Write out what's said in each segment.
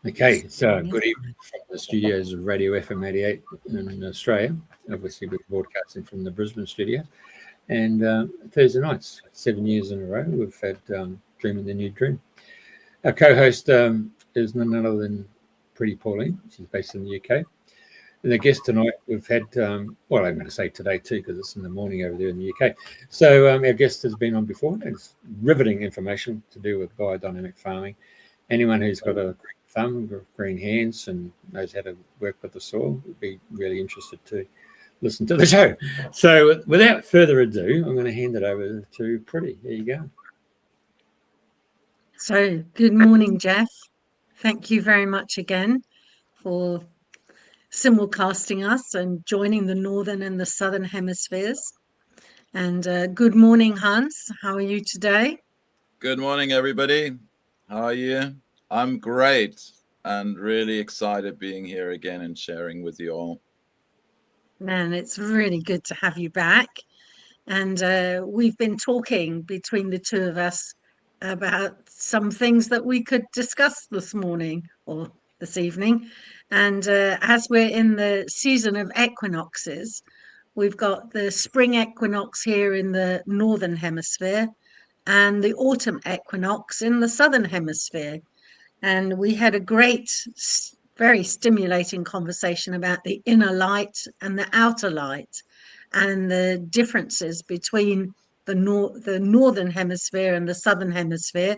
Okay, so good evening from the studios of Radio FM 88 in Australia. Obviously, we're broadcasting from the Brisbane studio. And Thursday nights, 7 years in a row, we've had Dreaming the New Dream. Our co-host is none other than Priti Pauline. She's based in the UK. And the guest tonight, we've had, well, I'm going to say today too, because it's in the morning over there in the UK. So our guest has been on before. It's riveting information to do with biodynamic farming. Anyone who's got a green thumb, green hands, and knows how to work with the soil would be really interested to listen to the show. So without further ado, I'm going to hand it over to Priti. There you go. So good morning, Jeff. Thank you very much again for simulcasting us and joining the northern and the southern hemispheres. And good morning, Hans. How are you today? Good morning, everybody. How are you? I'm great and really excited being here again and sharing with you all. Man, it's really good to have you back. And we've been talking between the two of us about some things that we could discuss this morning or this evening. And as we're in the season of equinoxes, we've got the spring equinox here in the northern hemisphere and the autumn equinox in the southern hemisphere. And we had a great, very stimulating conversation about the inner light and the outer light and the differences between the northern hemisphere and the southern hemisphere.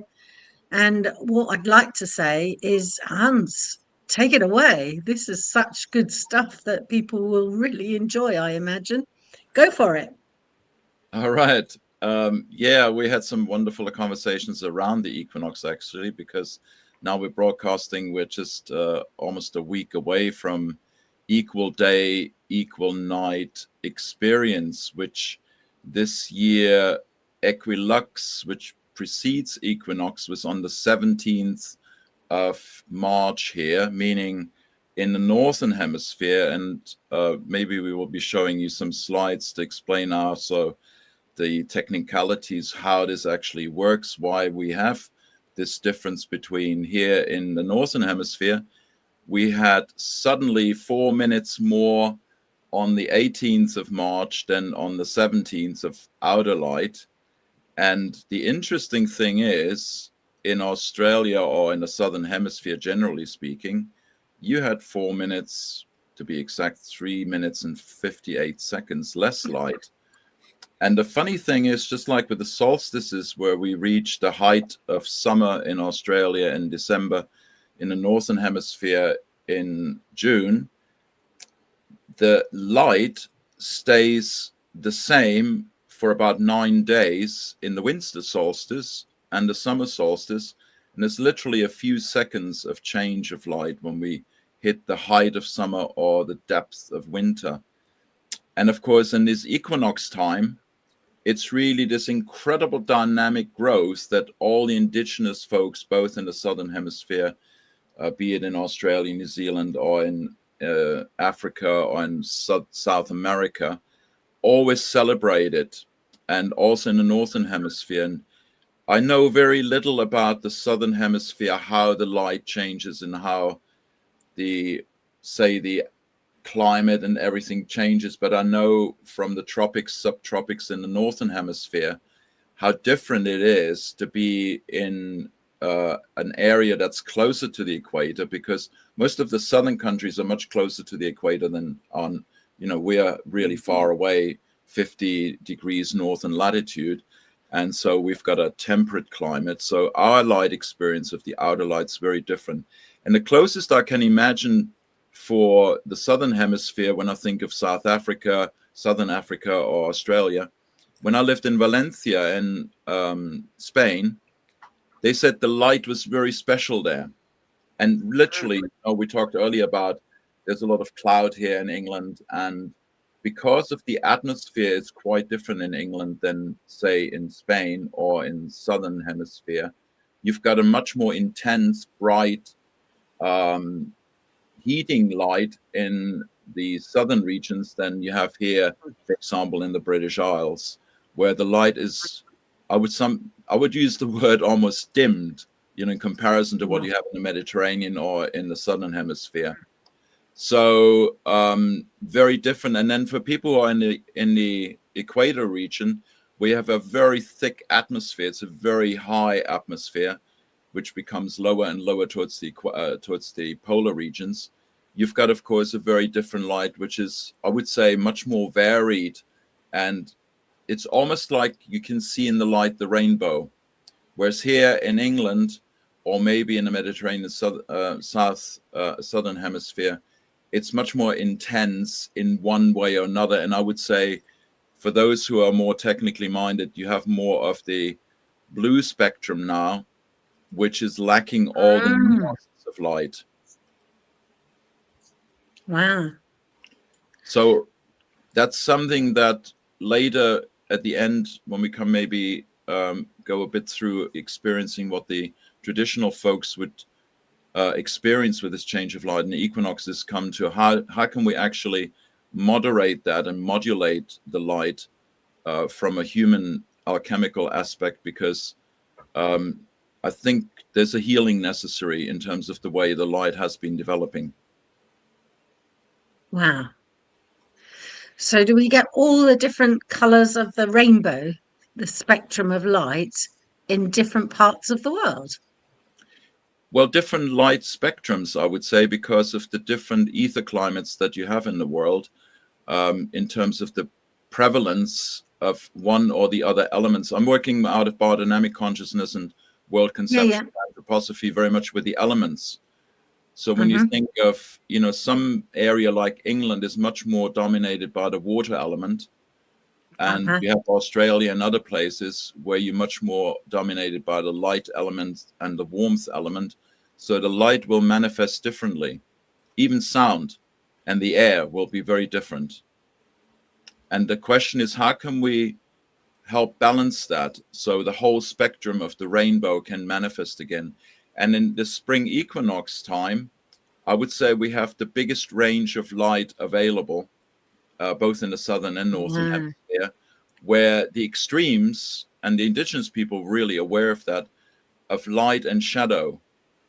And what I'd like to say is, Hans, take it away. This is such good stuff that people will really enjoy, I imagine. Go for it. All right. Yeah, we had some wonderful conversations around the equinox, actually, because now we're broadcasting. We're just almost a week away from equal day, equal night experience, which this year equilux, which precedes equinox, was on the 17th of March here, meaning in the northern hemisphere. And maybe we will be showing you some slides to explain also the technicalities, how this actually works, why we have this difference between here in the northern hemisphere. We had suddenly 4 minutes more on the 18th of March than on the 17th of outer light. And the interesting thing is, in Australia or in the southern hemisphere, generally speaking, you had 4 minutes, to be exact, 3 minutes and 58 seconds less light. And the funny thing is, just like with the solstices, where we reach the height of summer in Australia in December, in the northern hemisphere in June, the light stays the same for about 9 days in the winter solstice and the summer solstice. And there's literally a few seconds of change of light when we hit the height of summer or the depth of winter. And of course, in this equinox time, it's really this incredible dynamic growth that all the indigenous folks, both in the southern hemisphere, be it in Australia, New Zealand, or in Africa or in South America, always celebrated, and also in the northern hemisphere. And I know very little about the southern hemisphere, how the light changes and how the climate and everything changes, but I know from the tropics, subtropics in the northern hemisphere, how different it is to be in an area that's closer to the equator, because most of the southern countries are much closer to the equator than on, we are really far away, 50 degrees northern latitude. And so we've got a temperate climate. So our light experience of the outer light's very different. And the closest I can imagine for the southern hemisphere, when I think of South Africa, Southern Africa, or Australia, when I lived in Valencia in Spain, they said the light was very special there. And literally, we talked earlier about there's a lot of cloud here in England, and because of the atmosphere, it's quite different in England than, say, in Spain or in Southern Hemisphere. You've got a much more intense, bright, heating light in the southern regions than you have here, for example, in the British Isles, where the light is, I would use the word almost dimmed. in comparison to what you have in the Mediterranean or in the southern hemisphere. So very different. And then for people who are in the equator region, we have a very thick atmosphere. It's a very high atmosphere, which becomes lower and lower towards the polar regions. You've got, of course, a very different light, which is, I would say, much more varied. And it's almost like you can see in the light the rainbow. Whereas here in England, or maybe in the Mediterranean southern hemisphere, it's much more intense in one way or another. And I would say, for those who are more technically minded, you have more of the blue spectrum now, which is lacking all the nuances of light. Wow. So that's something that later at the end, when we come maybe go a bit through experiencing what the traditional folks would experience with this change of light and the equinoxes, come to how can we actually moderate that and modulate the light from a human alchemical aspect, because I think there's a healing necessary in terms of the way the light has been developing. Wow. So do we get all the different colors of the rainbow, the spectrum of light, in different parts of the world? Well, different light spectrums, I would say, because of the different ether climates that you have in the world, in terms of the prevalence of one or the other elements. I'm working out of biodynamic consciousness and world conception anthroposophy very much with the elements. So when you think of, some area like England is much more dominated by the water element, and you have Australia and other places where you're much more dominated by the light element and the warmth element. So the light will manifest differently. Even sound and the air will be very different. And the question is, how can we help balance that so the whole spectrum of the rainbow can manifest again? And in the spring equinox time, I would say we have the biggest range of light available, both in the southern and northern hemisphere, where the extremes, and the indigenous people really aware of that, of light and shadow,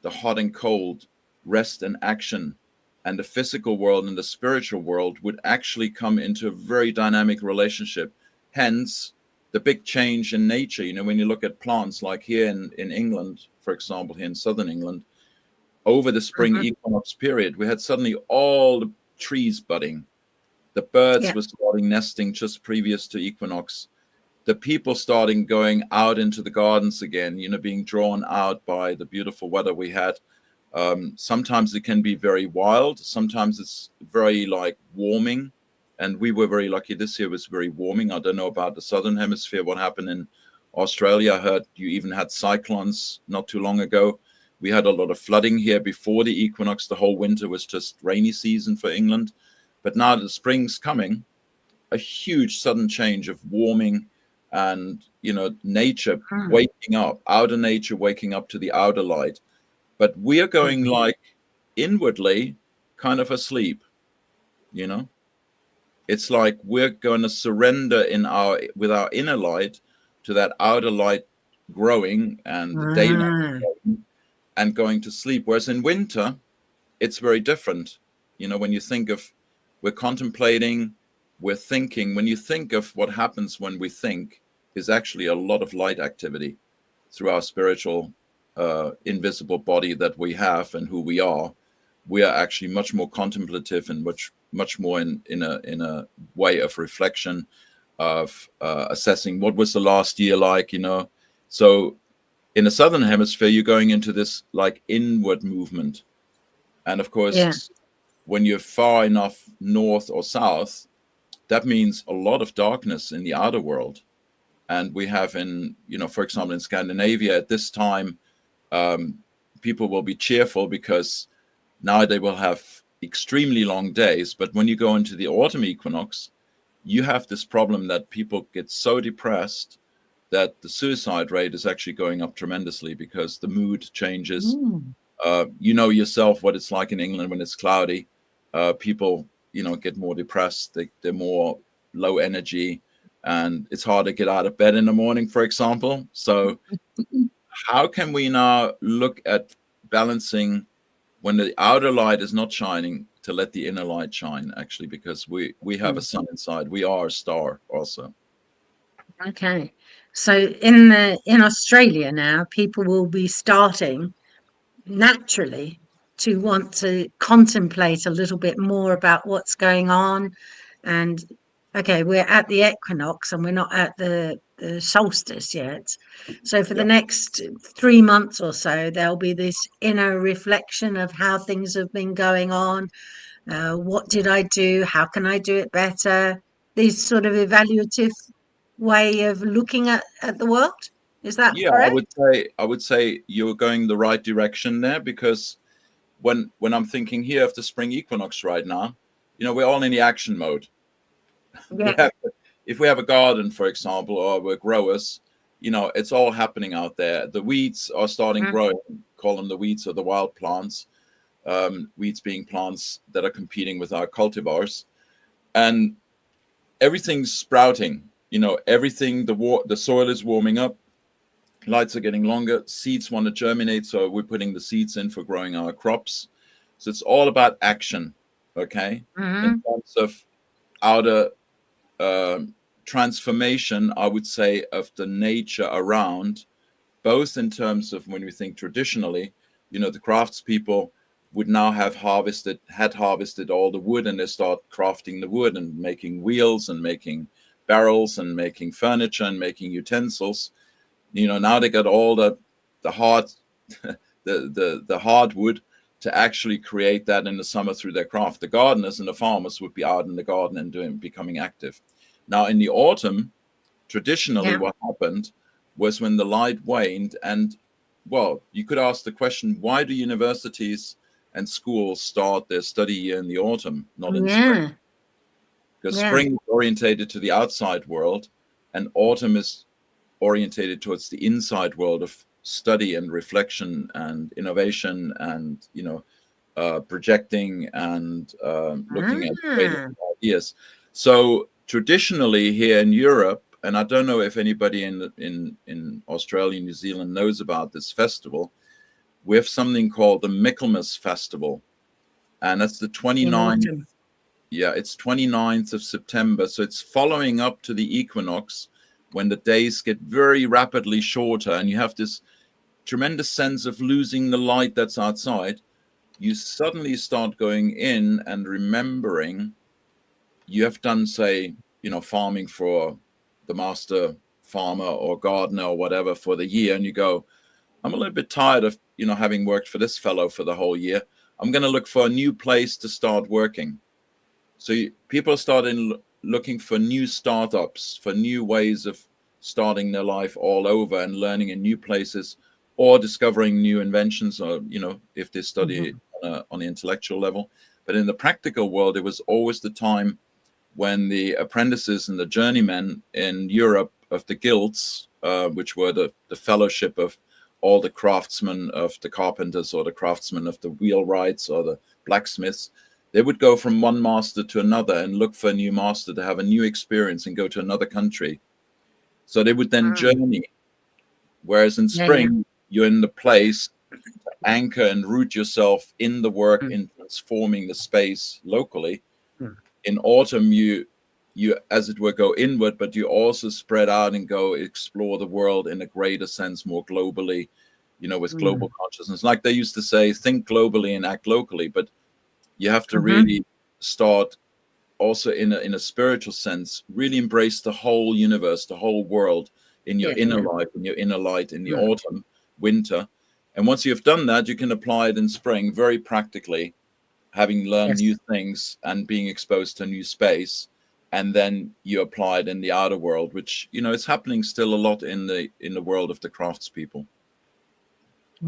the hot and cold, rest and action, and the physical world and the spiritual world would actually come into a very dynamic relationship. Hence, the big change in nature. When you look at plants like here in England, for example, here in southern England, over the spring equinox period, we had suddenly all the trees budding. The birds were starting nesting just previous to equinox. The people starting going out into the gardens again, being drawn out by the beautiful weather we had. Sometimes it can be very wild. Sometimes it's very warming. And we were very lucky this year. It was very warming. I don't know about the southern hemisphere, what happened in Australia. I heard you even had cyclones not too long ago. We had a lot of flooding here before the equinox. The whole winter was just rainy season for England. But now the spring's coming, a huge sudden change of warming and, nature waking up, outer nature waking up to the outer light. But we are going inwardly kind of asleep, It's like we're going to surrender with our inner light to that outer light growing and the daylight growing and going to sleep. Whereas in winter, it's very different. When you think of, we're contemplating, we're thinking. When you think of what happens when we think, is actually a lot of light activity through our spiritual invisible body that we have and who we are. We are actually much more contemplative and much more in a way of reflection, of assessing what was the last year like, So in the southern hemisphere, you're going into this inward movement. And of course, when you're far enough north or south, that means a lot of darkness in the outer world. And we have for example, in Scandinavia at this time, people will be cheerful because now they will have extremely long days. But when you go into the autumn equinox, you have this problem that people get so depressed that the suicide rate is actually going up tremendously because the mood changes. Yourself what it's like in England when it's cloudy. People, get more depressed. They're more low energy, and it's hard to get out of bed in the morning, for example. So how can we now look at balancing when the outer light is not shining to let the inner light shine, actually, because we have a sun inside. We are a star also. Okay. So in Australia now, people will be starting naturally to want to contemplate a little bit more about what's going on. And okay, we're at the equinox and we're not at the solstice yet. So for the next 3 months or so, there'll be this inner reflection of how things have been going on. What did I do? How can I do it better? These sort of evaluative way of looking at the world. Is that correct? I would say you're going the right direction there, because when I'm thinking here of the spring equinox right now, we're all in the action mode. Yeah. If we have a garden, for example, or we're growers, it's all happening out there. The weeds are starting growing, call them the weeds or the wild plants. Weeds being plants that are competing with our cultivars, and everything's sprouting. Everything, the soil is warming up, lights are getting longer, seeds want to germinate, so we're putting the seeds in for growing our crops. So it's all about action, okay? In terms of outer transformation, I would say, of the nature around, both in terms of when we think traditionally, the craftspeople would now had harvested all the wood, and they start crafting the wood and making wheels and making barrels and making furniture and making utensils. Now they got all the hard the hardwood to actually create that in the summer through their craft. The gardeners and the farmers would be out in the garden and becoming active. Now in the autumn, traditionally what happened was when the light waned, and well, you could ask the question, why do universities and schools start their study year in the autumn, not in spring? Because spring is orientated to the outside world, and autumn is orientated towards the inside world of study and reflection and innovation and projecting and looking at creative ideas. So traditionally here in Europe, and I don't know if anybody in Australia, New Zealand knows about this festival, we have something called the Michaelmas Festival, and that's the 29th. Yeah, it's 29th of September. So it's following up to the equinox, when the days get very rapidly shorter and you have this tremendous sense of losing the light that's outside. You suddenly start going in and remembering you have done, say, farming for the master farmer or gardener or whatever for the year, and you go, I'm a little bit tired of having worked for this fellow for the whole year. I'm going to look for a new place to start working. So people are starting looking for new startups, for new ways of starting their life all over and learning in new places, or discovering new inventions, or if they study on the intellectual level. But in the practical world, it was always the time when the apprentices and the journeymen in Europe of the guilds, which were the fellowship of all the craftsmen, of the carpenters, or the craftsmen of the wheelwrights, or the blacksmiths, they would go from one master to another and look for a new master to have a new experience and go to another country. So they would then journey. Whereas in spring, you're in the place to anchor and root yourself in the work, in transforming the space locally. In autumn, you as it were go inward, but you also spread out and go explore the world in a greater sense, more globally, with global consciousness. Like they used to say, think globally and act locally, but you have to really start also in a spiritual sense, really embrace the whole universe, the whole world in your inner life, in your inner light, in the autumn, winter. And once you've done that, you can apply it in spring very practically, having learned new things and being exposed to a new space. And then you apply it in the outer world, which, it's happening still a lot in the world of the craftspeople.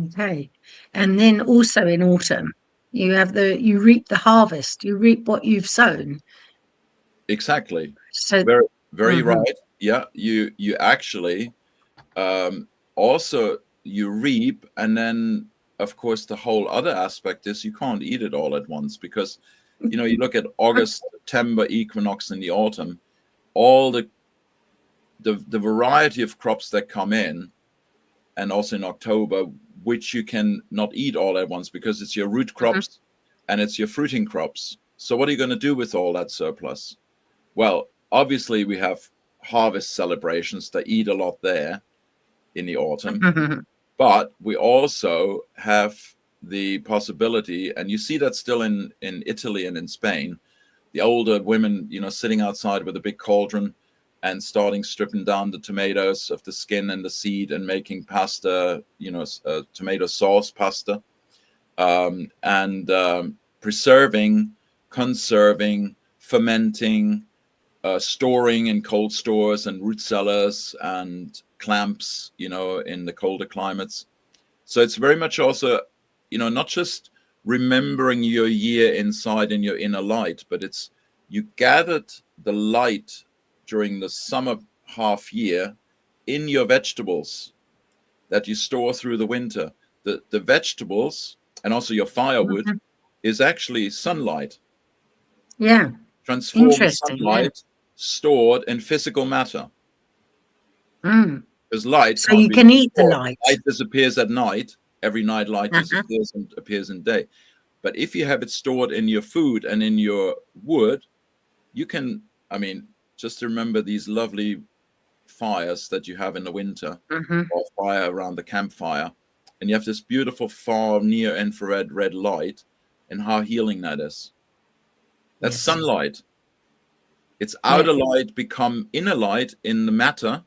Okay. And then also in autumn, you reap the harvest, you reap what you've sown. Exactly. So very, very right. Yeah. You actually also you reap, and then of course the whole other aspect is you can't eat it all at once, because you look at August, September equinox in the autumn, all the variety of crops that come in and also in October, which you can not eat all at once because it's your root crops and it's your fruiting crops. So what are you going to do with all that surplus? Well, obviously we have harvest celebrations that eat a lot there in the autumn, but we also have the possibility, and you see that still in Italy and in Spain, the older women, sitting outside with a big cauldron and stripping down the tomatoes of the skin and the seed and making pasta, tomato sauce pasta, and preserving, conserving, fermenting, storing in cold stores and root cellars and clamps, in the colder climates. So it's very much also, not just remembering your year inside in your inner light, but it's you gathered the light during the summer half year in your vegetables that you store through the winter. The vegetables and also your firewood is actually sunlight. Yeah. Transformed Interesting, sunlight stored in physical matter. Because light, so you can eat the light. Light disappears at night. Every night light disappears and appears in day. But if you have it stored in your food and in your wood, you can, just remember these lovely fires that you have in the winter, or fire around the campfire, and you have this beautiful far near infrared red light, and how healing that is. That's sunlight. It's outer light become inner light in the matter,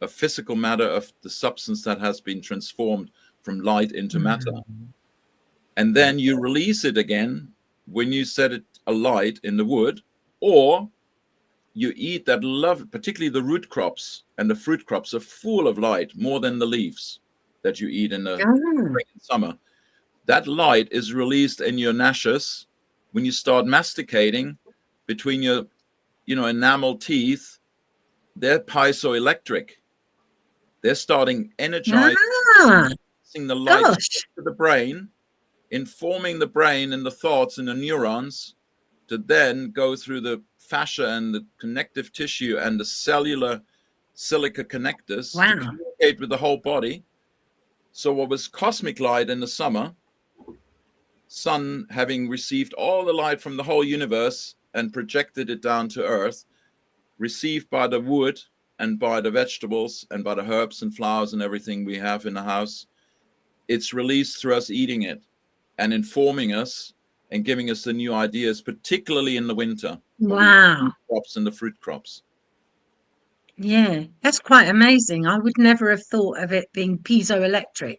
of physical matter, of the substance that has been transformed from light into matter. And then you release it again when you set it alight in the wood, or you eat that love, particularly the root crops and the fruit crops are full of light, more than the leaves that you eat in the spring and summer. That light is released in your nashes when you start masticating between your, enamel teeth. They're piezoelectric. They're starting energizing the light to the brain, informing the brain and the thoughts and the neurons to then go through the fascia and the connective tissue and the cellular silica connectors to communicate with the whole body. So what was cosmic light in the summer, sun having received all the light from the whole universe and projected it down to earth, received by the wood and by the vegetables and by the herbs and flowers and everything we have in the house, it's released through us eating it and informing us and giving us the new ideas, particularly in the winter. Wow. Crops and the fruit crops. Yeah, that's quite amazing. I would never have thought of it being piezoelectric.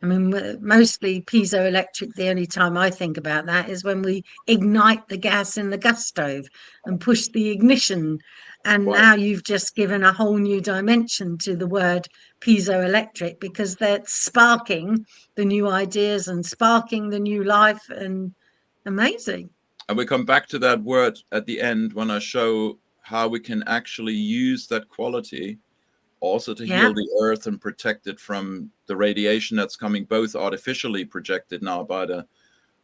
Mostly piezoelectric, the only time I think about that is when we ignite the gas in the gas stove and push the ignition. And now you've just given a whole new dimension to the word piezoelectric, because they're sparking the new ideas and sparking the new life, and amazing. And we come back to that word at the end when I show how we can actually use that quality also to heal the earth and protect it from the radiation that's coming, both artificially projected now by the,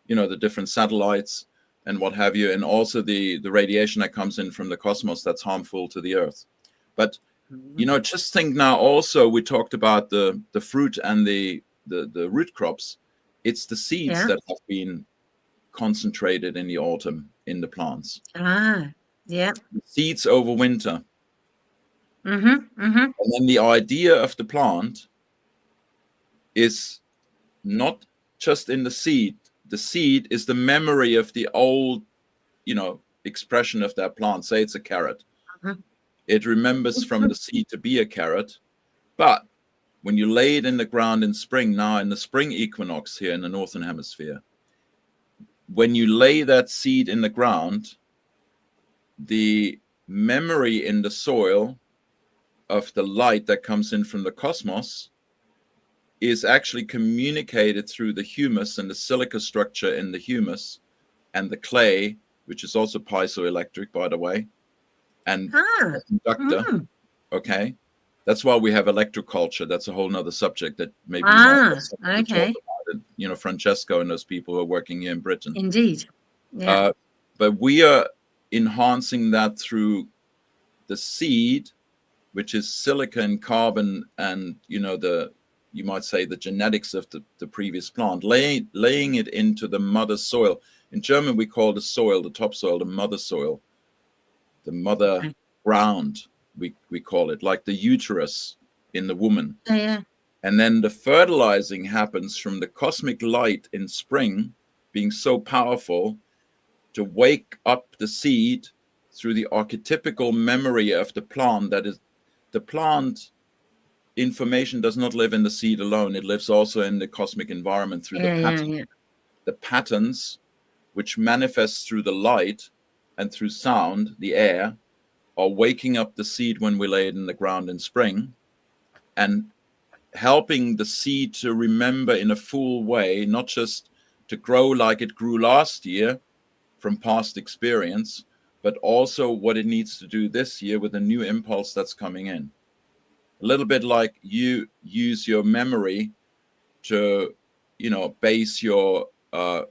the different satellites and what have you, and also the radiation that comes in from the cosmos that's harmful to the earth. But, just think now also, we talked about the fruit and the root crops. It's the seeds that have been concentrated in the autumn in the plants. Seeds over winter. And then the idea of the plant is not just in the seed. The seed is the memory of the old, expression of that plant. Say it's a carrot. It remembers from the seed to be a carrot. But when you lay it in the ground in spring, now in the spring equinox here in the Northern Hemisphere, when you lay that seed in the ground, the memory in the soil of the light that comes in from the cosmos is actually communicated through the humus and the silica structure in the humus and the clay, which is also piezoelectric, by the way, and a conductor. Okay, that's why we have electroculture. That's a whole nother subject that maybe okay. Francesco and those people who are working here in Britain. Indeed, yeah. But we are enhancing that through the seed, which is silica and carbon, and the you might say, the genetics of the previous plant, laying it into the mother soil. In German, we call the soil, the topsoil, the mother soil, the mother ground, we call it, like the uterus in the woman. Yeah. And then the fertilizing happens from the cosmic light in spring being so powerful to wake up the seed through the archetypical memory of the plant. That is, the plant information does not live in the seed alone. It lives also in the cosmic environment through the patterns, which manifest through the light and through sound, the air, are waking up the seed when we lay it in the ground in spring, and helping the seed to remember in a full way, not just to grow like it grew last year from past experience, but also what it needs to do this year with a new impulse that's coming in. A little bit like you use your memory to, base your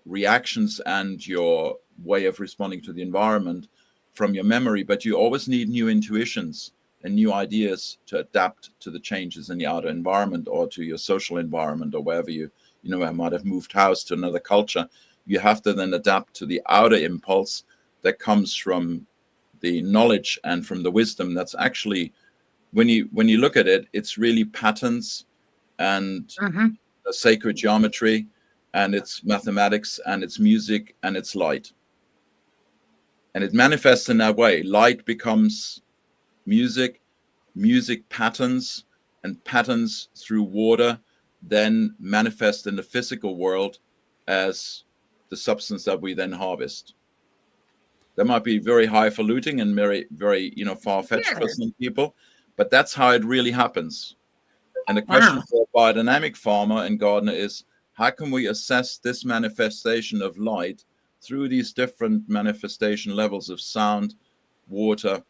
reactions and your way of responding to the environment from your memory, but you always need new intuitions and new ideas to adapt to the changes in the outer environment or to your social environment or wherever you might have moved house to another culture. You have to then adapt to the outer impulse that comes from the knowledge and from the wisdom that's actually, when you look at it, it's really patterns and sacred geometry, and it's mathematics, and it's music, and it's light. And it manifests in that way. Light becomes music, music patterns, and patterns through water then manifest in the physical world as the substance that we then harvest. That might be very highfalutin and very, very, far-fetched for some people, but that's how it really happens. And the question for a biodynamic farmer and gardener is, how can we assess this manifestation of light through these different manifestation levels of sound, water,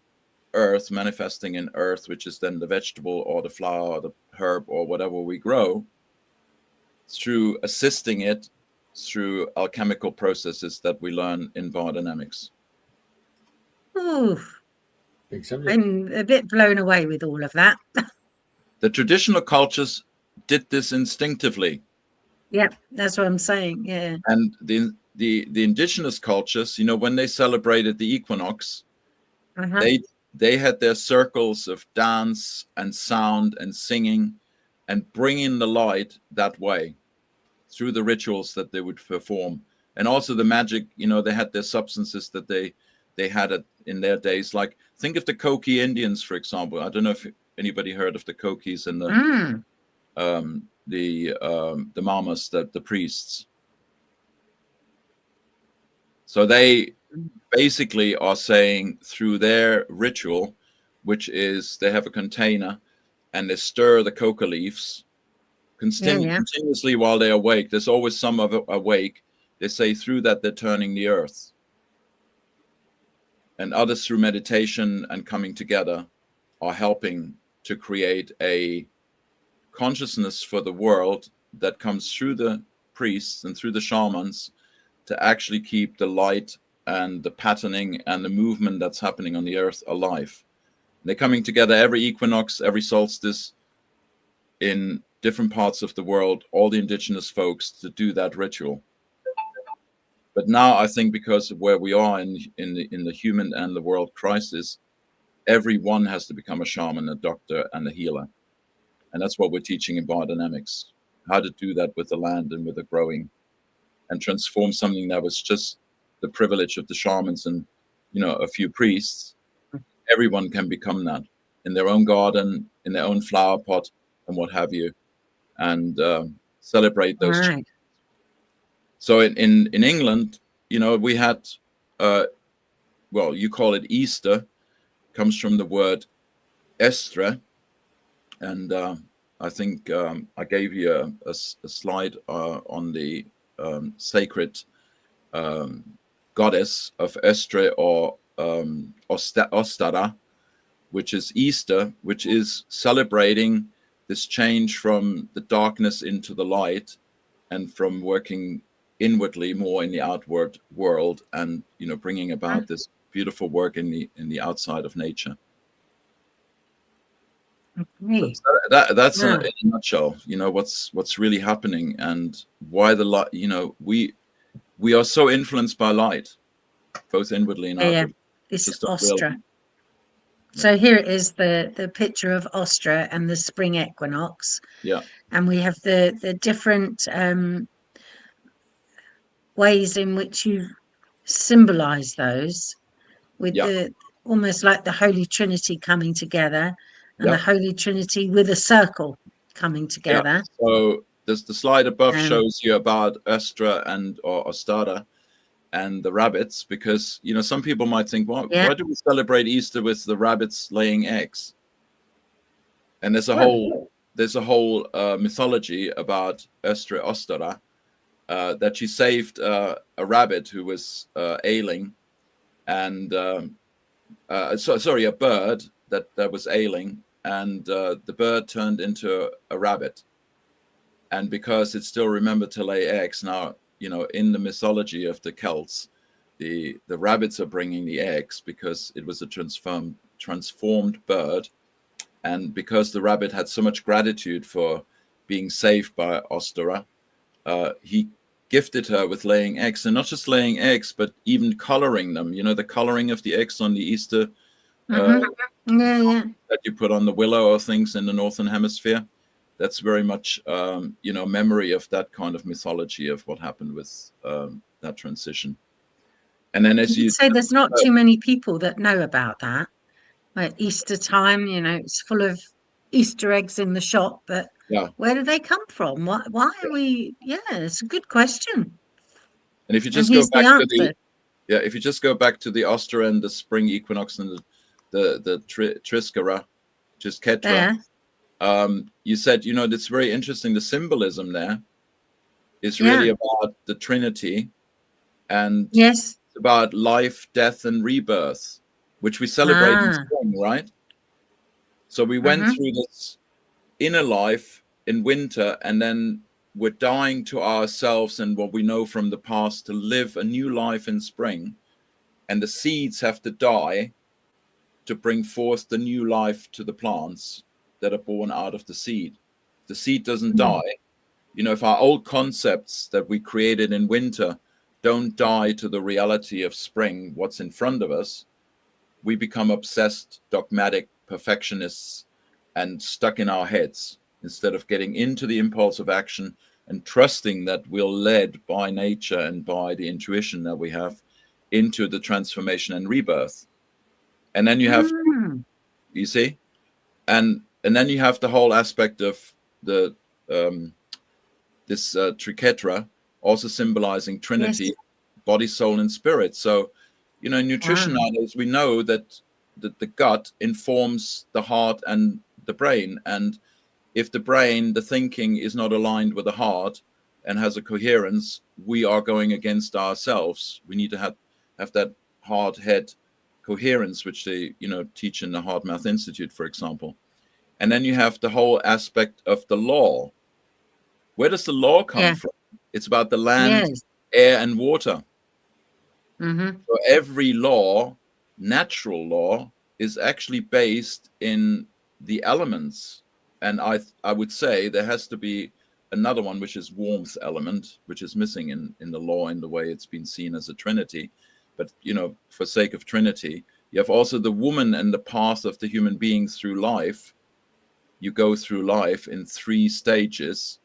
earth, manifesting in earth, which is then the vegetable or the flower or the herb or whatever we grow, through assisting it through alchemical processes that we learn in biodynamics. Ooh, I'm a bit blown away with all of that. The traditional cultures did this instinctively. Yep, that's what I'm saying. Yeah. And the indigenous cultures, when they celebrated the equinox, they had their circles of dance and sound and singing and bringing the light that way through the rituals that they would perform. And also the magic, they had their substances that they had it in their days. Like, think of the Koki Indians, for example. I don't know if anybody heard of the Kokis and the mamas, the priests. So they basically are saying through their ritual, which is they have a container and they stir the coca leaves continuously while they're awake. There's always some of it awake. They say through that they're turning the earth. And others through meditation and coming together are helping to create a consciousness for the world that comes through the priests and through the shamans to actually keep the light and the patterning and the movement that's happening on the earth alive. They're coming together every equinox, every solstice in different parts of the world, all the indigenous folks, to do that ritual. But now I think because of where we are in the human and the world crisis, everyone has to become a shaman, a doctor, and a healer. And that's what we're teaching in biodynamics, how to do that with the land and with the growing, and transform something that was just the privilege of the shamans and, a few priests. Everyone can become that in their own garden, in their own flower pot, and what have you, and celebrate those. Right. So in England, we had, you call it Easter, comes from the word estre. And I think I gave you a slide on the sacred goddess of Estre, or Ostara, which is Easter, which is celebrating this change from the darkness into the light, and from working inwardly more in the outward world, and bringing about this beautiful work in the outside of nature. Okay. That's Yeah. in a nutshell, what's really happening, and why the light, we are so influenced by light, both inwardly and Yeah, outwardly. it's Just don't Ostra. realize. So here it is, the picture of Ostra and the spring equinox. Yeah. And we have the different ways in which you symbolize those, with Yeah. the almost like the Holy Trinity coming together, and Yeah. the Holy Trinity with a circle coming together. So the slide above Um, shows you about Ostra or Ostara and the rabbits, because some people might think, why do we celebrate Easter with the rabbits laying eggs? And there's a whole mythology about Ostara, that she saved a rabbit who was ailing, and a bird that was ailing, and the bird turned into a rabbit. And because it still remembered to lay eggs, now in the mythology of the Celts, the rabbits are bringing the eggs because it was a transformed bird, and because the rabbit had so much gratitude for being saved by Ostara, he gifted her with laying eggs, and not just laying eggs, but even coloring them. The coloring of the eggs on the Easter that you put on the willow or things in the Northern Hemisphere. That's very much, memory of that kind of mythology of what happened with that transition. And then, as you say, there's not too many people that know about that. At Easter time, it's full of Easter eggs in the shop, but where do they come from? Why are we? Yeah, it's a good question. And if you just go back to if you just go back to the Ostra and the spring equinox and the Triskera, just Ketra, you said, it's very interesting. The symbolism there is really about the Trinity, and it's about life, death, and rebirth, which we celebrate in spring, right? So we went through this inner life in winter, and then we're dying to ourselves and what we know from the past to live a new life in spring. And the seeds have to die to bring forth the new life to the plants that are born out of the seed. The seed doesn't die. If our old concepts that we created in winter don't die to the reality of spring, what's in front of us, we become obsessed, dogmatic perfectionists and stuck in our heads, instead of getting into the impulse of action and trusting that we're led by nature and by the intuition that we have into the transformation and rebirth. And then you have, you see, and then you have the whole aspect of the this triquetra, also symbolizing Trinity, body, soul, and spirit. So, in nutrition nowadays, we know that the gut informs the heart and the brain. And if the brain, the thinking, is not aligned with the heart and has a coherence, we are going against ourselves. We need to have that heart head coherence, which they teach in the Heart Math Institute, for example. And then you have the whole aspect of the law. Where does the law come from? It's about the land, air, and water. So every law, natural law, is actually based in the elements. And I would say there has to be another one, which is warmth element, which is missing in the law in the way it's been seen as a trinity. But, for sake of trinity, you have also the woman and the path of the human being through life. You go through life in 3 stages.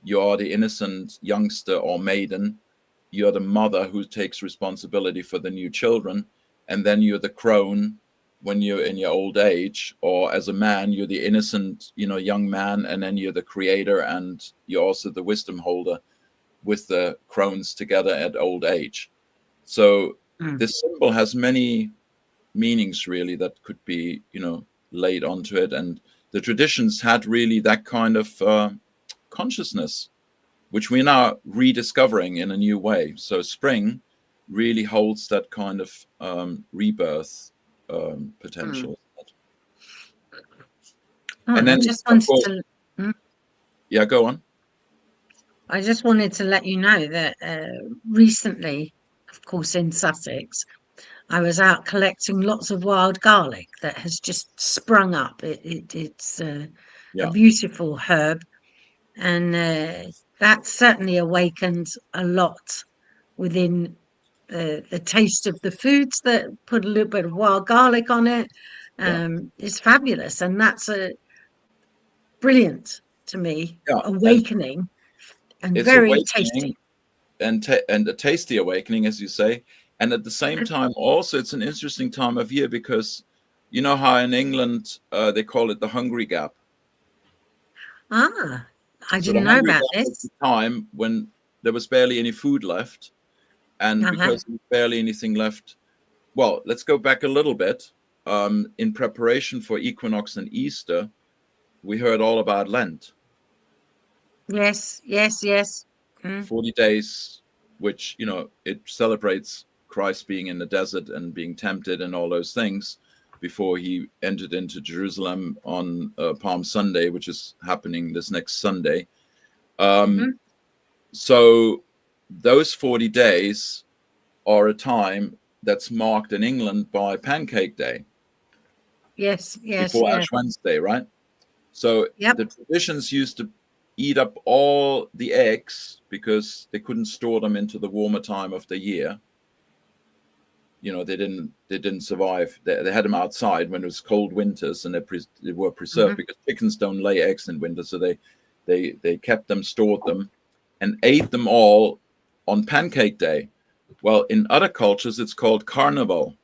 You are the innocent youngster or maiden. You're the mother who takes responsibility for the new children. And then you're the crone when you're in your old age. Or as a man, you're the innocent, young man. And then you're the creator, and you're also the wisdom holder with the crones together at old age. So this symbol has many meanings, really, that could be, laid onto it. And the traditions had really that kind of consciousness, which we're now rediscovering in a new way. So spring really holds that kind of rebirth potential. And then, I just wanted to go on. I just wanted to let you know that recently, of course, in Sussex, I was out collecting lots of wild garlic that has just sprung up. It's a beautiful herb, and that certainly awakened a lot within the taste of the foods that put a little bit of wild garlic on it. It's fabulous, and that's a brilliant to me, awakening, and it's very awakening tasty. and a tasty awakening, as you say. And at the same time, also, it's an interesting time of year because you know how in England they call it the hungry gap. I So didn't the know hungry about gap was this. the time when there was barely any food left, and because there was barely anything left. Well, let's go back a little bit. In preparation for Equinox and Easter, we heard all about Lent. Yes. 40 days, which, you know, it celebrates Christ being in the desert and being tempted and all those things before he entered into Jerusalem on Palm Sunday, which is happening this next Sunday. So those 40 days are a time that's marked in England by Pancake Day. Yes. Before Ash Wednesday, right? So the traditions used to eat up all the eggs because they couldn't store them into the warmer time of the year. You know, they didn't survive. They had them outside when it was cold winters, and they were preserved because chickens don't lay eggs in winter. So they kept them, stored them, and ate them all on Pancake Day. Well, in other cultures, it's called Carnival.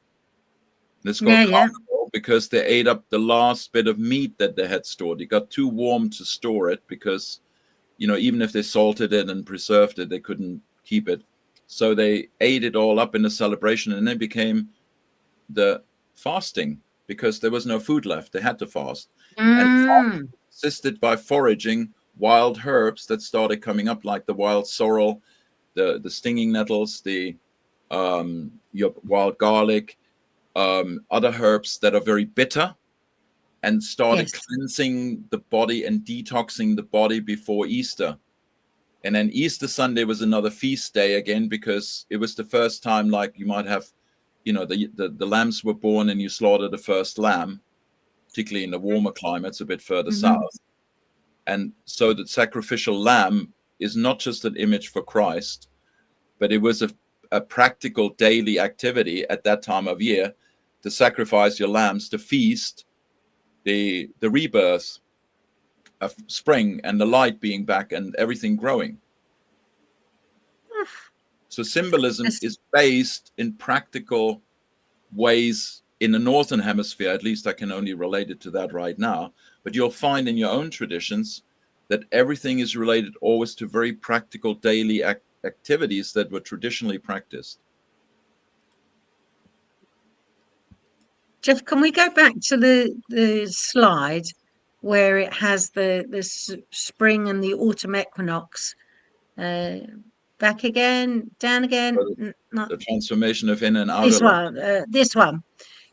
It's called Carnival because they ate up the last bit of meat that they had stored. It got too warm to store it because, you know, even if they salted it and preserved it, they couldn't keep it. So they ate it all up in the celebration, and then became the fasting because there was no food left. They had to fast. And assisted by foraging wild herbs that started coming up, like the wild sorrel, the stinging nettles, the your wild garlic, other herbs that are very bitter, and started cleansing the body and detoxing the body before Easter. And then Easter Sunday was another feast day again, because it was the first time, like you might have, you know, the lambs were born and you slaughter the first lamb, particularly in the warmer climates a bit further south. And so the sacrificial lamb is not just an image for Christ, but it was a practical daily activity at that time of year to sacrifice your lambs to feast the rebirth of spring and the light being back and everything growing. So symbolism is based in practical ways in the Northern Hemisphere. At least I can only relate it to that right now. But you'll find in your own traditions that everything is related always to very practical daily activities that were traditionally practiced. Jeff, can we go back to the slide where it has the spring and the autumn equinox? Back again, down again. The transformation of in and out. This one. This one.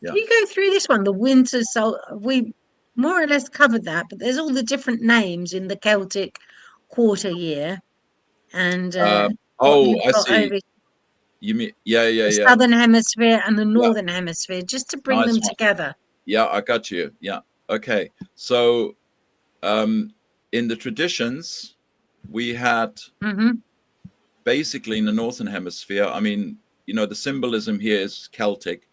Yeah. Can you go through this one? The winter sol. We more or less covered that, but there's all the different names in the Celtic quarter year, and I see. You mean the Southern Hemisphere and the Northern Hemisphere, just to bring them together. Yeah, I got you. Yeah. Okay. So in the traditions, we had basically in the Northern Hemisphere, I mean, you know, the symbolism here is Celtic,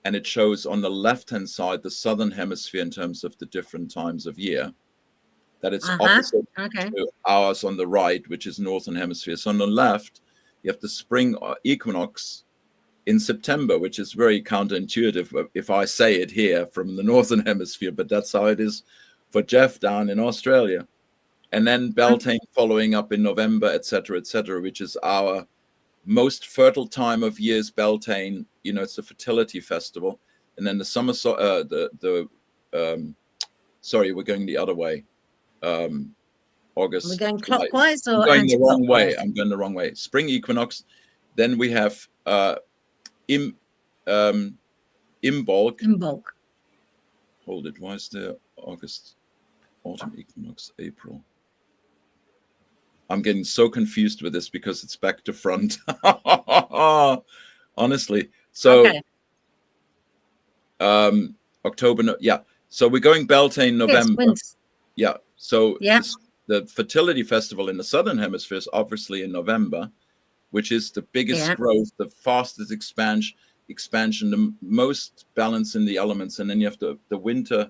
and it shows on the left-hand side the Southern Hemisphere in terms of the different times of year. That it's opposite to ours on the right, which is Northern Hemisphere. So on the left, you have the spring equinox in September, which is very counterintuitive if I say it here from the Northern Hemisphere, but that's how it is for Jeff down in Australia. And then Beltane following up in November, etc., which is our most fertile time of year is Beltane. You know, it's a fertility festival. And then the summer, sorry, we're going the other way. August. We're going clockwise or I'm going the wrong way. anti-clockwise? I'm going the wrong way. Spring equinox. Then we have Imbolc. Imbolc. Hold it. Why is there August, autumn equinox, April? I'm getting so confused with this because it's back to front. Honestly. So October. Yeah. So we're going Beltane November. Yes, Yeah. So yeah. the fertility festival in the southern hemisphere is obviously in November, which is the biggest growth, the fastest expansion, the most balance in the elements, and then you have the winter.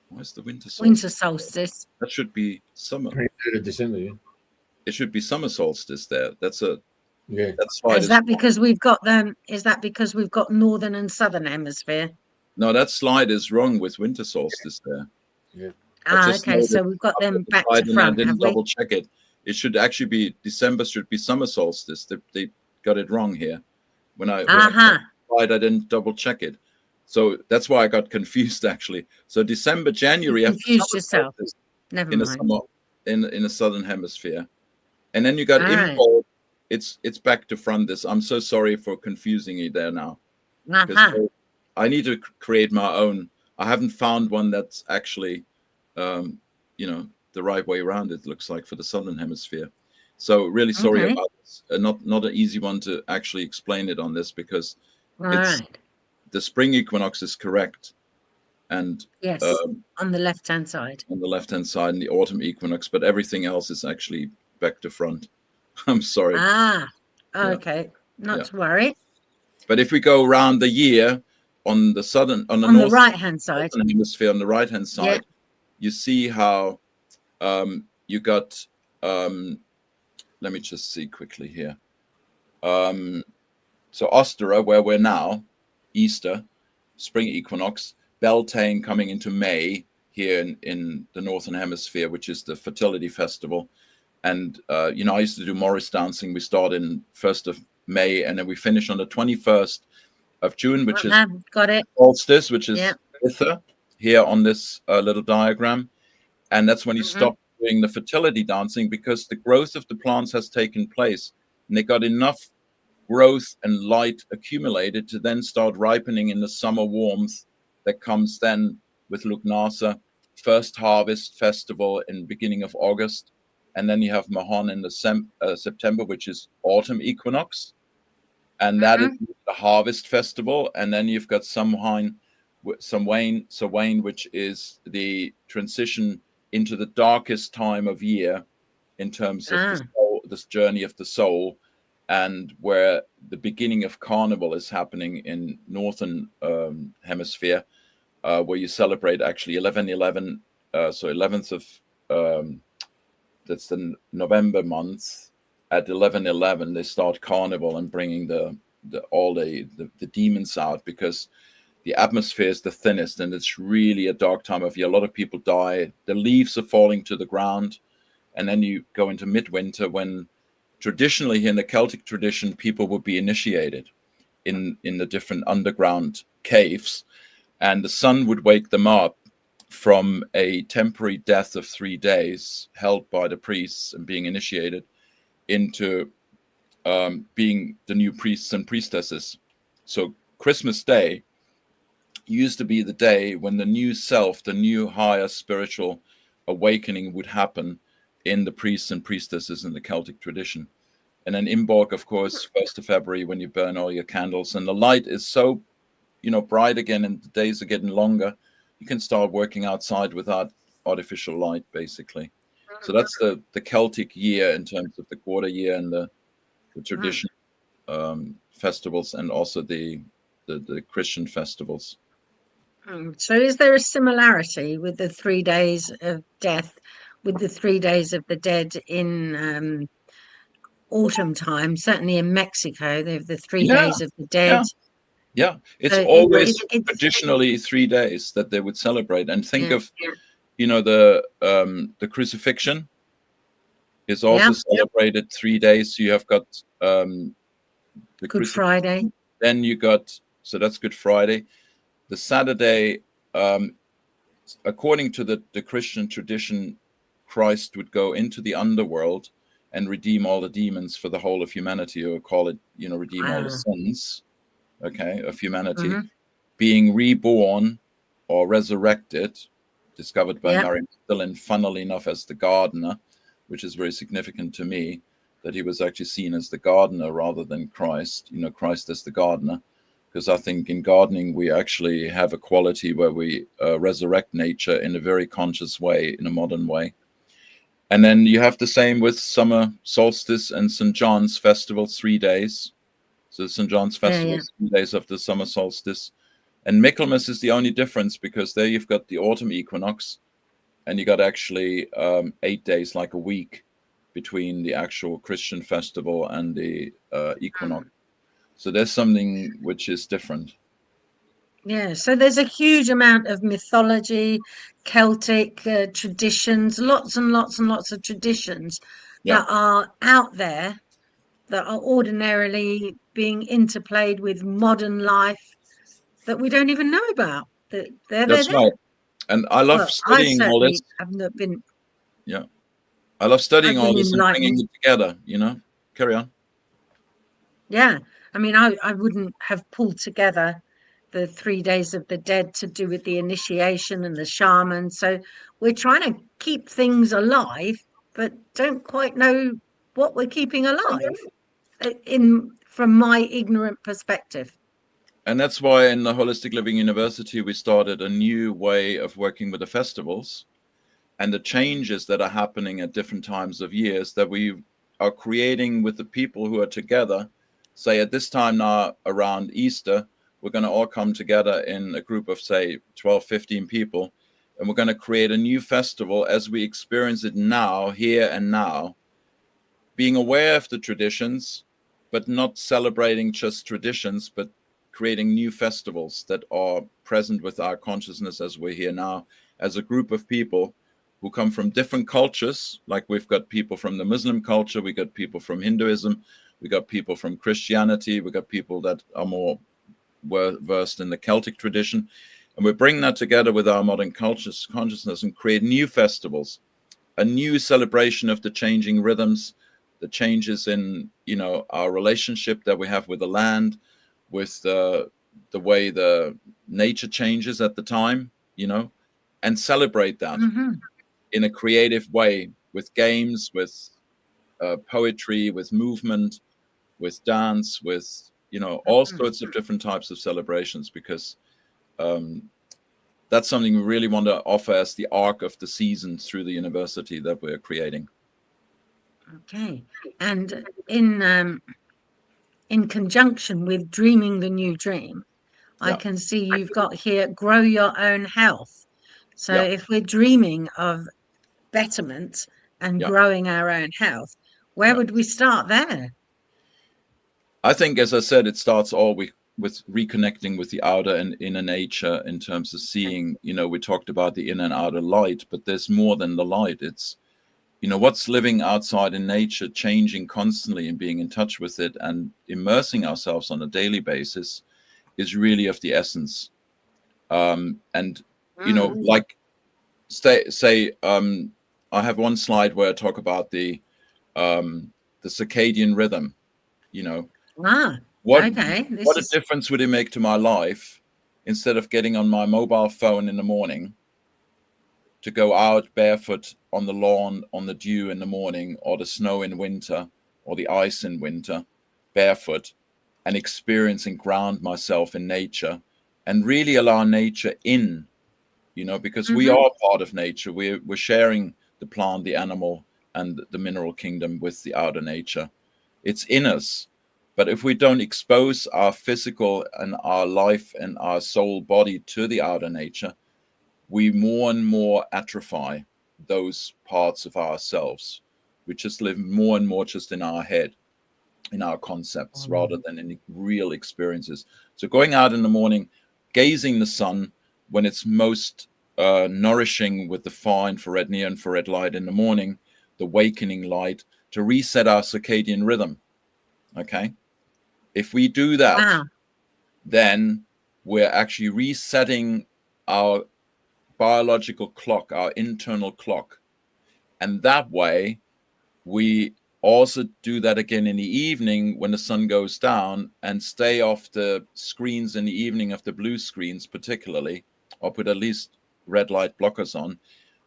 Where's the winter solstice? Winter solstice. That should be summer. 23rd of December. Yeah. It should be summer solstice there. That's Is that because we've got them? Is that because we've got northern and southern hemisphere? No, that slide is wrong with winter solstice there. Yeah. Okay, so we've got them back to front. I didn't double check it. It should actually be December. Should be summer solstice. They got it wrong here. When I I didn't double check it. So that's why I got confused actually. So December, January, you confused yourself. Never in mind. The summer, in the southern hemisphere, and then you got Imbolc. It's back to front. I'm so sorry for confusing you there now. I need to create my own. I haven't found one that's actually, the right way around. It looks like for the southern hemisphere. So really sorry about this. Not an easy one to actually explain it on this because the spring equinox is correct, and yes, on the left-hand side. On the left-hand side, and the autumn equinox, but everything else is actually back to front. I'm sorry. Okay, not to worry. But if we go around the year on the right-hand side, hemisphere, on the right-hand side, you see how you got. Let me just see quickly here. So Ostara, where we're now, Easter, spring equinox, Beltane coming into May here in the northern hemisphere, which is the fertility festival. And I used to do Morris dancing. We start in 1st of May, and then we finish on the 21st of June, which is solstice, which is Ither, here on this little diagram. And that's when you stop doing the fertility dancing, because the growth of the plants has taken place, and they got enough growth and light accumulated to then start ripening in the summer warmth that comes then with Lugnasa, first harvest festival in beginning of August. And then you have Mahon in the September, which is autumn equinox. And that is the harvest festival. And then you've got Samhain, which is the transition into the darkest time of year in terms of the soul, this journey of the soul, and where the beginning of Carnival is happening in northern hemisphere, where you celebrate actually 11/11, so 11th of that's the November month. At 11/11, they start Carnival and bringing all the demons out, because the atmosphere is the thinnest and it's really a dark time of year. A lot of people die. The leaves are falling to the ground, and then you go into midwinter, when traditionally here in the Celtic tradition, people would be initiated in the different underground caves, and the sun would wake them up from a temporary death of 3 days held by the priests and being initiated into being the new priests and priestesses. So Christmas Day used to be the day when the new self, the new higher spiritual awakening would happen in the priests and priestesses in the Celtic tradition. And then Imbolc, of course, 1st of February, when you burn all your candles, and the light is so, bright again, and the days are getting longer, you can start working outside without artificial light, basically. So that's the Celtic year in terms of the quarter year and the tradition festivals, and also the Christian festivals. So is there a similarity with the 3 days of death, with the 3 days of the dead in autumn time? Certainly in Mexico, they have the 3 days of the dead. Yeah, it's always traditionally 3 days that they would celebrate. And think of, the crucifixion is also celebrated 3 days. So you have got the Good Friday. Then you got, so that's Good Friday. The Saturday, according to the Christian tradition, Christ would go into the underworld and redeem all the demons for the whole of humanity, or call it, redeem all the sins, of humanity, being reborn or resurrected, discovered by Mary Magdalene, funnily enough, as the gardener, which is very significant to me, that he was actually seen as the gardener rather than Christ, Christ as the gardener, because I think in gardening we actually have a quality where we resurrect nature in a very conscious way, in a modern way. And then you have the same with summer solstice and St. John's festival, 3 days. So St. John's festival, 3 days of the summer solstice. And Michaelmas is the only difference, because there you've got the autumn equinox, and you got actually 8 days, like a week, between the actual Christian festival and the equinox. So there's something which is different. Yeah, so there's a huge amount of mythology, Celtic traditions, lots and lots and lots of traditions that are out there that are ordinarily being interplayed with modern life that we don't even know about. That's right. And I love studying all this. I've not been. Yeah, I love studying all this and bringing it together. Carry on. Yeah, I mean, I wouldn't have pulled together the 3 days of the dead to do with the initiation and the shaman. So we're trying to keep things alive, but don't quite know what we're keeping alive from my ignorant perspective. And that's why in the Wholistic Living University, we started a new way of working with the festivals and the changes that are happening at different times of years that we are creating with the people who are together. Say at this time now around Easter, we're going to all come together in a group of, say, 12, 15 people, and we're going to create a new festival as we experience it now, here and now, being aware of the traditions, but not celebrating just traditions, but creating new festivals that are present with our consciousness as we're here now, as a group of people who come from different cultures. Like we've got people from the Muslim culture, we got people from Hinduism, we got people from Christianity, we got people that are more versed in the Celtic tradition. And we're bringing that together with our modern consciousness and create new festivals, a new celebration of the changing rhythms, the changes in, our relationship that we have with the land, with the way the nature changes at the time, and celebrate that in a creative way, with games, with poetry, with movement, with dance, with, all sorts of different types of celebrations, because that's something we really want to offer as the arc of the season through the university that we're creating. Okay. And in conjunction with dreaming the new dream, I can see you've got here, grow your own health. So if we're dreaming of betterment and growing our own health, where would we start there? I think, as I said, it starts all with reconnecting with the outer and inner nature, in terms of seeing, we talked about the inner and outer light, but there's more than the light. It's, what's living outside in nature, changing constantly and being in touch with it and immersing ourselves on a daily basis is really of the essence. Like say, I have one slide where I talk about the circadian rhythm, what a difference would it make to my life, instead of getting on my mobile phone in the morning, to go out barefoot on the lawn, on the dew in the morning, or the snow in winter, or the ice in winter, barefoot, and experience and ground myself in nature, and really allow nature in, because we are part of nature. We're sharing the plant, the animal, and the mineral kingdom with the outer nature. It's in us. But if we don't expose our physical and our life and our soul body to the outer nature, we more and more atrophy those parts of ourselves. We just live more and more just in our head, in our concepts, rather than in real experiences. So going out in the morning, gazing the sun when it's most nourishing, with the far infrared, near infrared light in the morning, the awakening light, to reset our circadian rhythm. Okay. If we do that, then we're actually resetting our biological clock, our internal clock. And that way, we also do that again in the evening when the sun goes down, and stay off the screens in the evening, of the blue screens particularly, or put at least red light blockers on.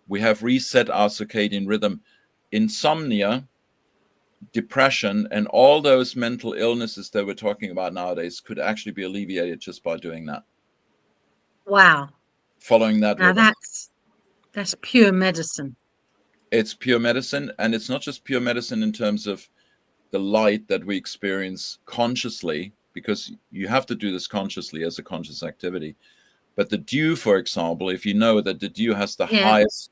We have reset our circadian rhythm. Insomnia depression and all those mental illnesses that we're talking about nowadays could actually be alleviated just by doing that. Wow. Following that Now rhythm. that's pure medicine. It's pure medicine, and it's not just pure medicine in terms of the light that we experience consciously, because you have to do this consciously as a conscious activity. But the dew, for example, if you know that the dew has the highest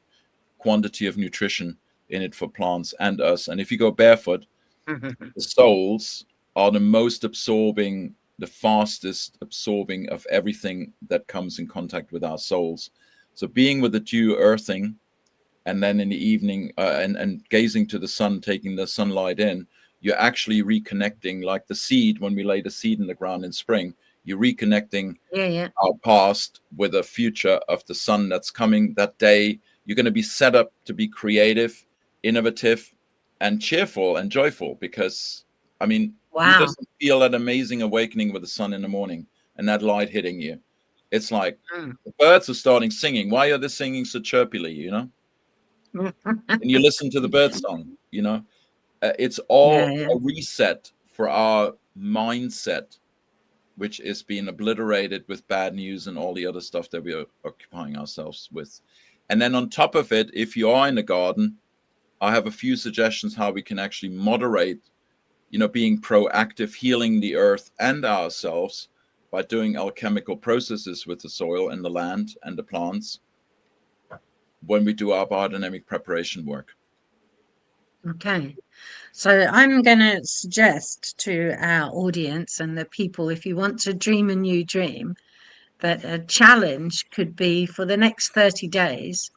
quantity of nutrition in it for plants and us, and if you go barefoot, the soles are the most absorbing, the fastest absorbing of everything that comes in contact with our soles. So being with the dew, earthing, and then in the evening and gazing to the sun, taking the sunlight in, you're actually reconnecting, like the seed. When we lay the seed in the ground in spring, you're reconnecting our past with a future of the sun that's coming that day. You're going to be set up to be creative, innovative, and cheerful and joyful, because, I mean, who doesn't feel that amazing awakening with the sun in the morning and that light hitting you? It's like the birds are starting singing. Why are they singing so chirpily, you know? And you listen to the bird song, you know? It's all a reset for our mindset, which is being obliterated with bad news and all the other stuff that we are occupying ourselves with. And then on top of it, if you are in the garden, I have a few suggestions how we can actually moderate, you know, being proactive, healing the earth and ourselves by doing alchemical processes with the soil and the land and the plants when we do our biodynamic preparation work. Okay. So I'm going to suggest to our audience and the people, if you want to dream a new dream, that a challenge could be for the next 30 days,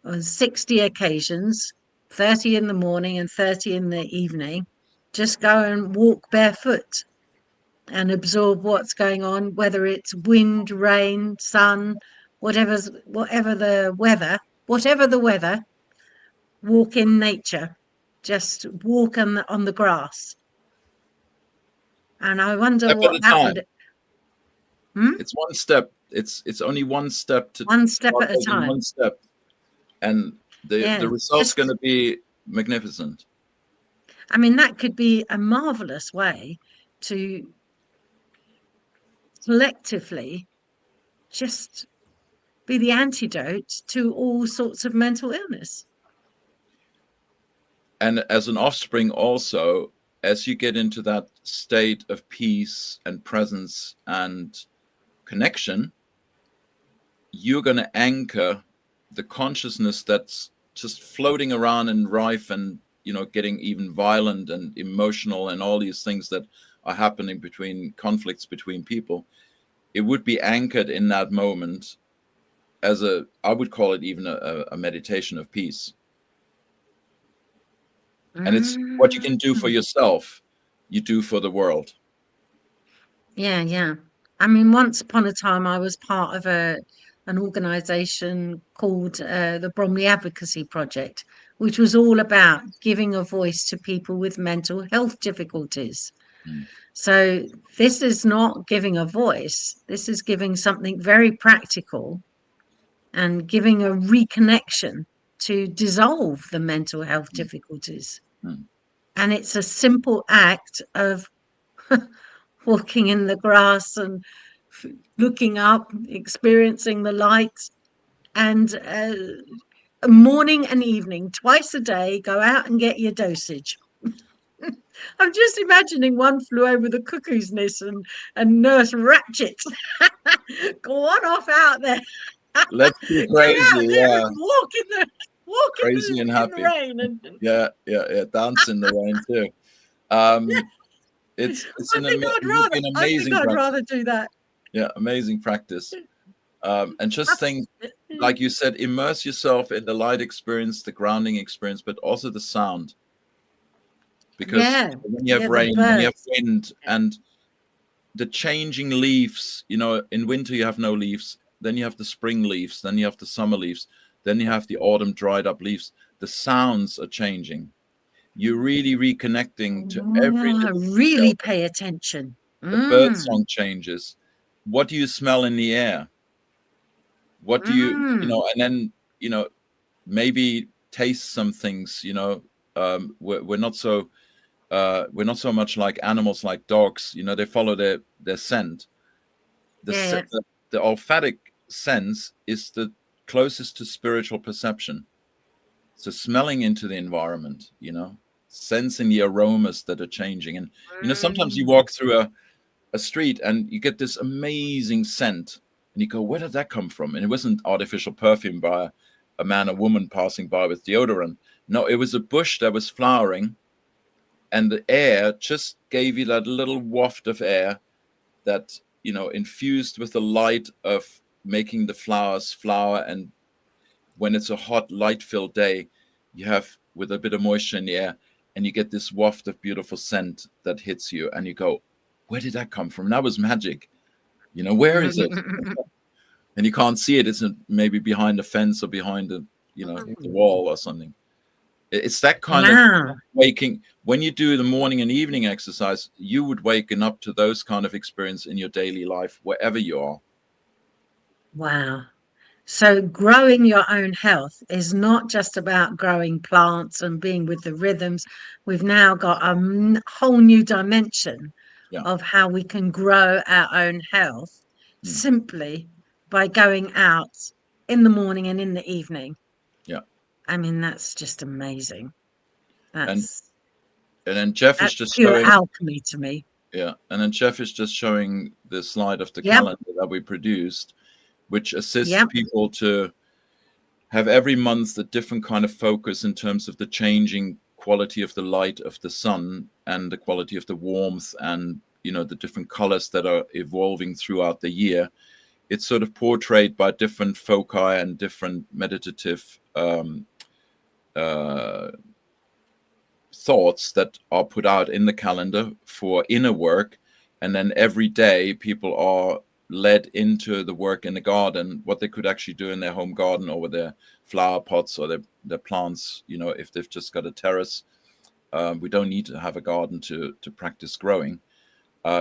on 60 occasions, 30 in the morning and 30 in the evening, just go and walk barefoot and absorb what's going on, whether it's wind, rain, sun, whatever the weather, walk in nature, just walk on the grass. And I wonder what that would. It's one step. It's only one step to one step at a time. One step, and the result's going to be magnificent. I mean, that could be a marvelous way to collectively just be the antidote to all sorts of mental illness. And as an offspring also, as you get into that state of peace and presence and connection, you're going to anchor the consciousness that's just floating around and rife and, you know, getting even violent and emotional and all these things that are happening between conflicts between people. It would be anchored in that moment as I would call it even a meditation of peace. And it's what you can do for yourself, you do for the world. Yeah. I mean, once upon a time, I was part of an organization called the Bromley Advocacy Project, which was all about giving a voice to people with mental health difficulties. So this is not giving a voice. This is giving something very practical and giving a reconnection to dissolve the mental health difficulties. And it's a simple act of walking in the grass and looking up, experiencing the light, and morning and evening, twice a day, go out and get your dosage. I'm just imagining One Flew Over the Cuckoo's Nest and Nurse Ratchet go on off out there. Let's be crazy, yeah. Walk crazy in and the happy. rain. Yeah. Dance in the rain too. It's an amazing. I'd rather do that. Yeah, amazing practice. And just think, like you said, immerse yourself in the light experience, the grounding experience, but also the sound. Because when you have rain, when you have wind, and the changing leaves, you know, in winter you have no leaves, then you have the spring leaves, then you have the summer leaves, then you have the autumn dried up leaves. The sounds are changing. You're really reconnecting to every little really pay attention. The bird song changes. What do you smell in the air? What do you, you know, and then, you know, maybe taste some things, you know, we're not so much like animals, like dogs. You know, they follow their scent. The olfactic sense is the closest to spiritual perception. So smelling into the environment, you know, sensing the aromas that are changing. And, you know, sometimes you walk through a street and you get this amazing scent and you go, where did that come from? And it wasn't artificial perfume by a man or woman passing by with deodorant. No, it was a bush that was flowering, and the air just gave you that little waft of air that, you know, infused with the light of making the flowers flower. And when it's a hot, light-filled day, you have with a bit of moisture in the air, and you get this waft of beautiful scent that hits you, and you go, where did that come from? That was magic. You know, where is it? And you can't see it. It's maybe behind a fence or behind a, you know, the wall or something. It's that kind of waking. When you do the morning and evening exercise, you would waken up to those kind of experience in your daily life, wherever you are. Wow. So growing your own health is not just about growing plants and being with the rhythms. We've now got a whole new dimension of how we can grow our own health simply by going out in the morning and in the evening. Yeah. I mean, that's just amazing. That's and then Jeff is just pure showing alchemy to me. Yeah. And then Jeff is just showing the slide of the calendar that we produced, which assists people to have every month a different kind of focus in terms of the changing quality of the light of the sun and the quality of the warmth and, you know, the different colors that are evolving throughout the year. It's sort of portrayed by different foci and different meditative thoughts that are put out in the calendar for inner work. And then every day people are led into the work in the garden, what they could actually do in their home garden or with their flower pots or their plants. You know, if they've just got a terrace, we don't need to have a garden to practice growing.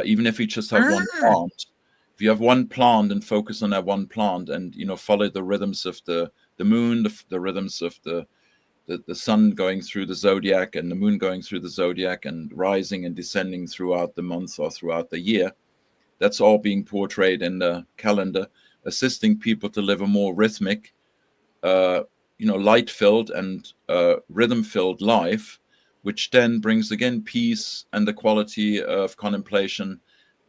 Even if you just have one plant, if you have one plant and focus on that one plant and, you know, follow the rhythms of the moon, the rhythms of the sun going through the zodiac and the moon going through the zodiac and rising and descending throughout the month or throughout the year. That's all being portrayed in the calendar, assisting people to live a more rhythmic, light-filled and rhythm-filled life, which then brings again peace and the quality of contemplation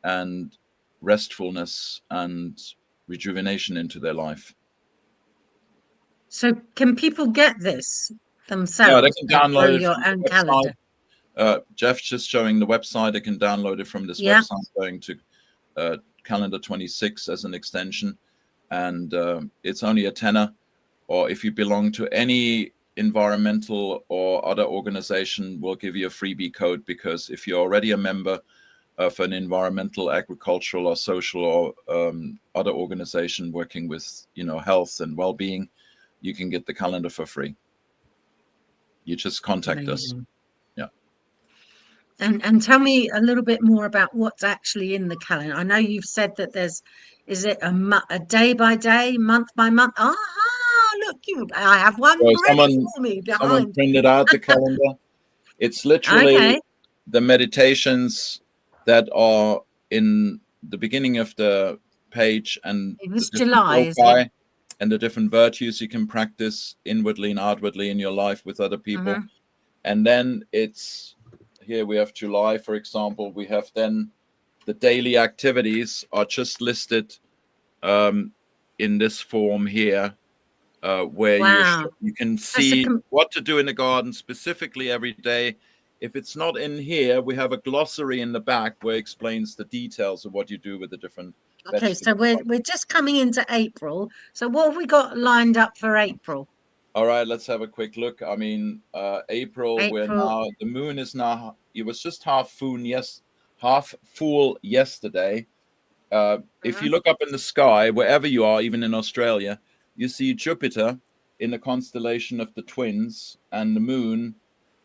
and restfulness and rejuvenation into their life. So can people get this themselves? Yeah, they can download it your from own the calendar. Jeff's just showing the website. They can download it from this website, going to calendar 26 as an extension, and it's only a tenner. Or if you belong to any environmental or other organization, we'll give you a freebie code, because if you're already a member of an environmental, agricultural, or social or other organization working with, you know, health and well-being, you can get the calendar for free. You just contact us. Yeah. And tell me a little bit more about what's actually in the calendar. I know you've said that is it a day by day, month by month? Look, I have one ready for me behind. Someone printed out the calendar. It's literally the meditations that are in the beginning of the page, and it was July, isn't it? And the different virtues you can practice inwardly and outwardly in your life with other people. And then it's here we have July, for example. We have then the daily activities are just listed in this form here, where you can see what to do in the garden specifically every day. If it's not in here, we have a glossary in the back where it explains the details of what you do with the different vegetables. So we're just coming into April. So what have we got lined up for April? All right, let's have a quick look. I mean, April, we're now, the moon is now, it was just half full yesterday. If you look up in the sky, wherever you are, even in Australia, you see Jupiter in the constellation of the Twins, and the moon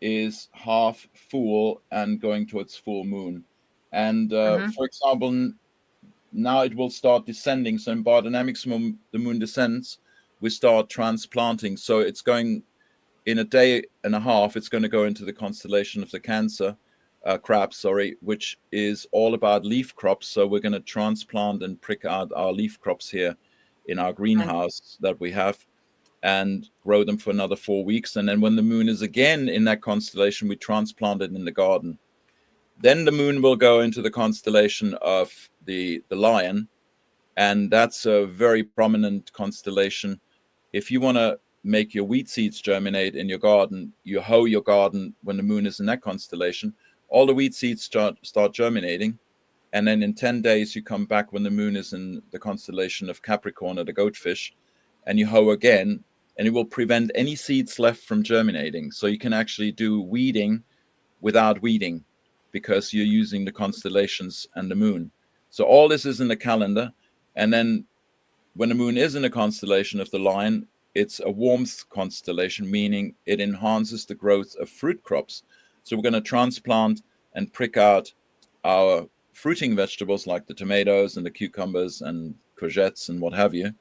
is half full and going towards full moon. And for example, now it will start descending. So in Biodynamics, when the moon descends, we start transplanting. So it's going in a day and a half, it's going to go into the constellation of the Cancer crab, which is all about leaf crops. So we're going to transplant and prick out our leaf crops here in our greenhouse that we have and grow them for another 4 weeks. And then when the moon is again in that constellation, we transplant it in the garden. Then the moon will go into the constellation of the Lion. And that's a very prominent constellation. If you want to make your wheat seeds germinate in your garden, you hoe your garden when the moon is in that constellation. All the wheat seeds start germinating. And then in 10 days, you come back when the moon is in the constellation of Capricorn or the goatfish, and you hoe again, and it will prevent any seeds left from germinating. So you can actually do weeding without weeding because you're using the constellations and the moon. So all this is in the calendar. And then when the moon is in the constellation of the Lion, it's a warmth constellation, meaning it enhances the growth of fruit crops. So we're going to transplant and prick out our fruiting vegetables like the tomatoes and the cucumbers and courgettes and what have you.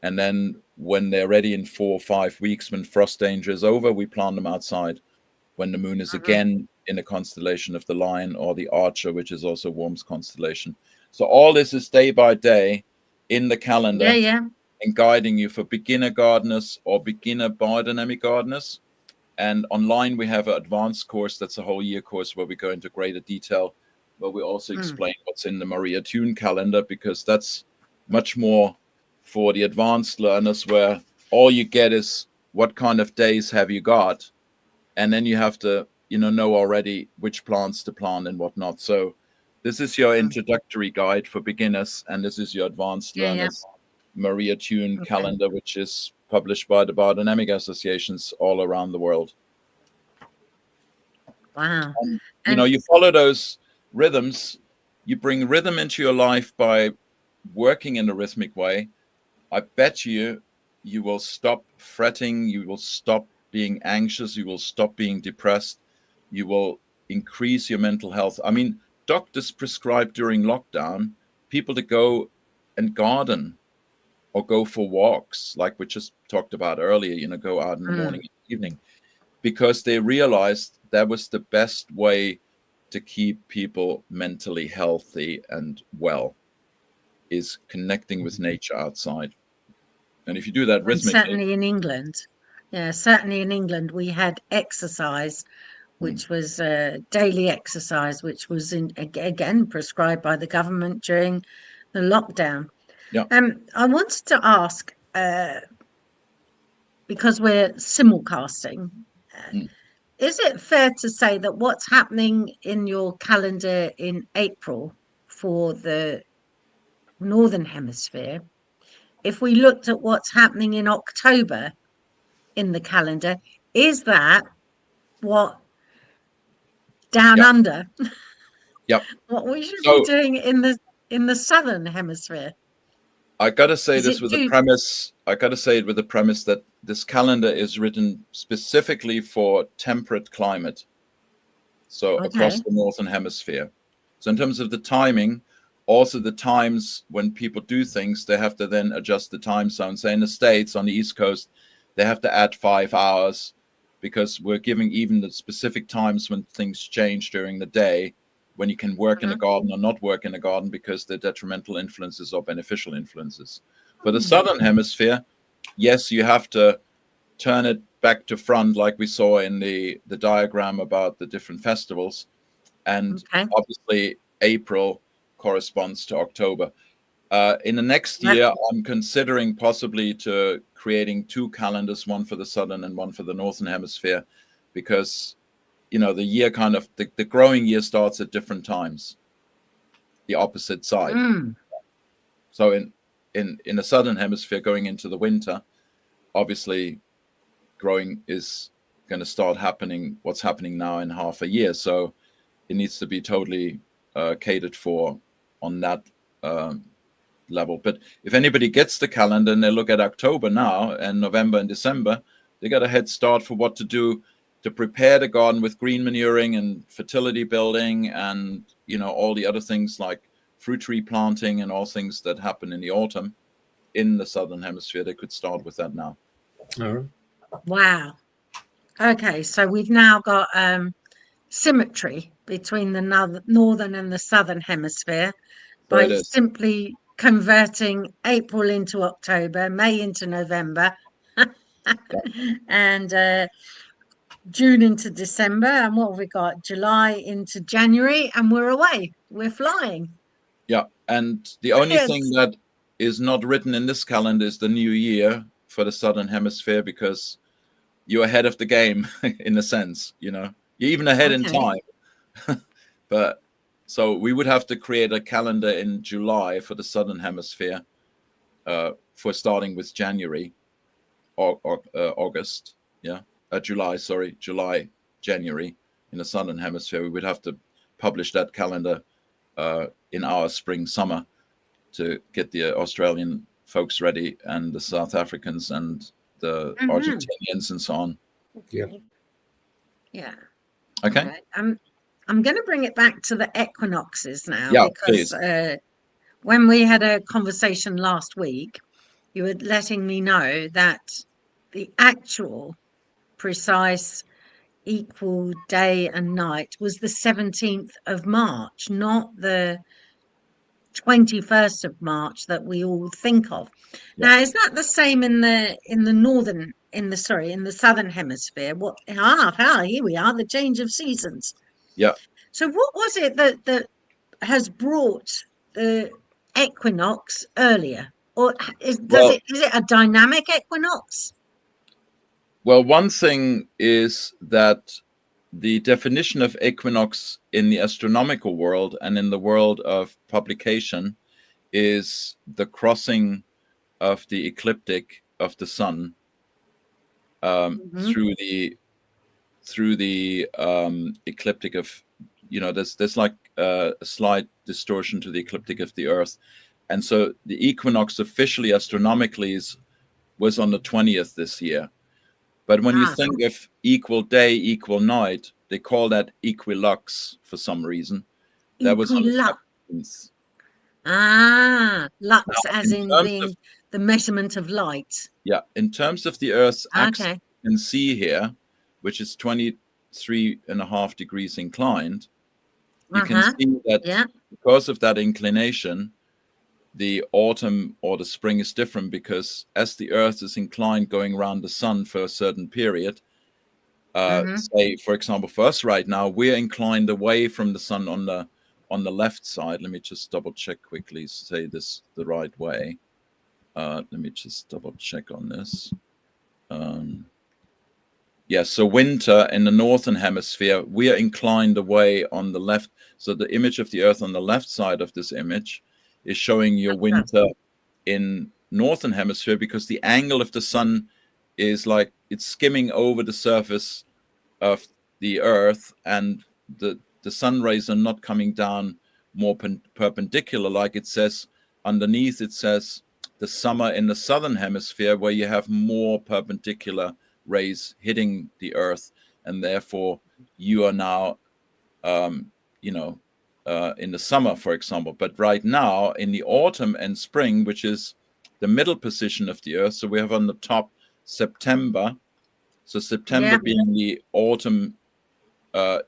And then when they're ready in 4 or 5 weeks, when frost danger is over, we plant them outside when the moon is again in the constellation of the Lion or the Archer, which is also Worm's constellation. So all this is day by day in the calendar and guiding you for beginner gardeners or beginner biodynamic gardeners. And online, we have an advanced course. That's a whole year course where we go into greater detail, but we also explain what's in the Maria Thun calendar, because that's much more for the advanced learners, where all you get is what kind of days have you got. And then you have to, know already which plants to plant and whatnot. So this is your introductory guide for beginners. And this is your advanced learners Maria Thun calendar, which is published by the Biodynamic associations all around the world. Wow. You follow those rhythms, you bring rhythm into your life by working in a rhythmic way. I bet you will stop fretting, you will stop being anxious, you will stop being depressed, you will increase your mental health. I mean, doctors prescribe during lockdown people to go and garden or go for walks, like we just talked about earlier, go out in the morning and evening, because they realized that was the best way to keep people mentally healthy and well, is connecting with nature outside. And if you do that rhythmically. Certainly in England, we had exercise, which was daily exercise, which was again prescribed by the government during the lockdown. Yeah. I wanted to ask, because we're simulcasting, is it fair to say that what's happening in your calendar in April for the Northern Hemisphere, if we looked at what's happening in October in the calendar, is that what down under? Yep. What we should be doing in the Southern Hemisphere? I gotta say this with the premise. I gotta say it with the premise that this calendar is written specifically for temperate climate, so across the Northern Hemisphere. So in terms of the timing, also the times when people do things, they have to then adjust the time zone. Say in the States on the East Coast, they have to add 5 hours, because we're giving even the specific times when things change during the day, when you can work in the garden or not work in the garden, because they're detrimental influences or beneficial influences. For the Southern Hemisphere, yes, you have to turn it back to front, like we saw in the diagram about the different festivals. And obviously, April corresponds to October. In the next year, I'm considering possibly to creating 2 calendars, one for the Southern and one for the Northern Hemisphere, because the year kind of the growing year starts at different times, the opposite side. So in the Southern Hemisphere, going into the winter, obviously growing is going to start happening, what's happening now in half a year. So it needs to be totally catered for on that level. But if anybody gets the calendar and they look at October now and November and December, they got a head start for what to do to prepare the garden with green manuring and fertility building and, all the other things like fruit tree planting and all things that happen in the autumn in the Southern Hemisphere. They could start with that now. All right. Wow. Okay, so we've now got symmetry between the northern and the southern hemisphere So it by is. simply converting April into October, May into November, and June into December. And what have we got? July into January, and we're away. We're flying. Yeah, and the only thing Brilliant. that is not written in this calendar is the new year for the southern hemisphere, because you're ahead of the game in a sense, you're even ahead in Okay. time. But so we would have to create a calendar in July for the southern hemisphere, for starting with January or August. July, January in the southern hemisphere. We would have to publish that calendar in our spring, summer, to get the Australian folks ready, and the South Africans and the Argentinians and so on. Yeah. Yeah. Okay. Right. I'm going to bring it back to the equinoxes now, Yeah, because when we had a conversation last week, you were letting me know that the actual precise equal day and night was the 17th of March, not the 21st of March that we all think of. Yeah. Now, is that the same in the southern hemisphere? Here we are, the change of seasons. Yeah. So what was it that has brought the equinox earlier? Or is it a dynamic equinox? Well, one thing is that the definition of equinox in the astronomical world and in the world of publication is the crossing of the ecliptic of the sun through the ecliptic of, there's like a slight distortion to the ecliptic of the Earth, and so the equinox officially astronomically was on the 20th this year. But when you think of equal day, equal night, they call that equilux for some reason. That was on the 17th. Lux, Now, as in being the measurement of light. Yeah, in terms of the Earth's axis, you can see here, which is 23.5 degrees inclined, you can see that because of that inclination, the autumn or the spring is different, because as the Earth is inclined going around the sun for a certain period, say, for example, for us right now, we're inclined away from the sun on the left side. Let me just double check quickly, say this the right way. Let me just double check on this. So winter in the northern hemisphere, we are inclined away on the left. So the image of the Earth on the left side of this image is showing your winter in northern hemisphere, because the angle of the sun is like it's skimming over the surface of the Earth, and the sun rays are not coming down more perpendicular, like it says underneath. It says the summer in the southern hemisphere, where you have more perpendicular rays hitting the Earth, and therefore you are now in the summer, for example. But right now in the autumn and spring, which is the middle position of the Earth, so we have on the top September, so September being the autumn, on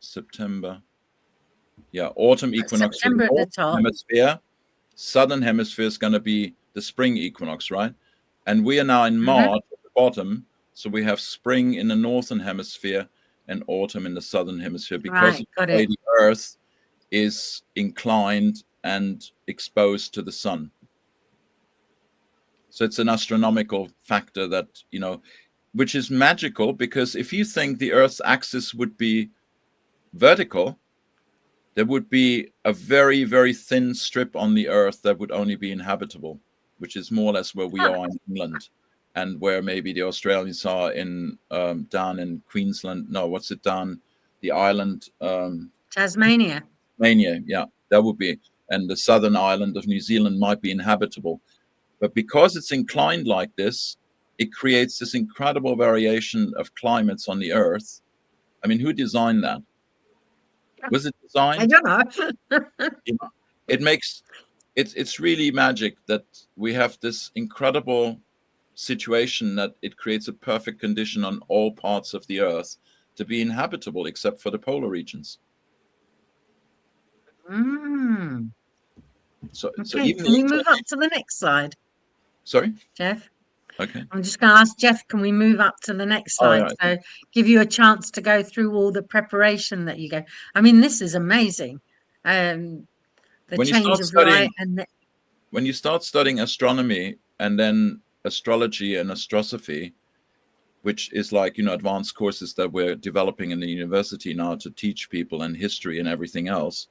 September, autumn equinox for the northern hemisphere. Southern hemisphere is going to be the spring equinox, right? And we are now in March at the bottom, so we have spring in the northern hemisphere and autumn in the southern hemisphere, because of the way the Earth is inclined and exposed to the sun. So it's an astronomical factor that, which is magical, because if you think the Earth's axis would be vertical, there would be a very, very thin strip on the Earth that would only be inhabitable, which is more or less where we are in England, and where maybe the Australians are in down in Queensland. No, what's it down? The island. Tasmania. Tasmania, yeah, that would be. And the southern island of New Zealand might be inhabitable. But because it's inclined like this, it creates this incredible variation of climates on the Earth. I mean, who designed that? Was it designed? I don't know. It makes it's really magic that we have this incredible situation that it creates a perfect condition on all parts of the Earth to be inhabitable, except for the polar regions. Mm. So Okay, even can we move up to the next slide, Sorry. Jeff? Okay. I'm just going to ask Jeff, can we move up to the next slide? So give you a chance to go through all the preparation that you go. I mean, this is amazing. The When you change start of studying, light and when you start studying astronomy and then astrology and astrosophy, which is like, advanced courses that we're developing in the university now to teach people, and history and everything else,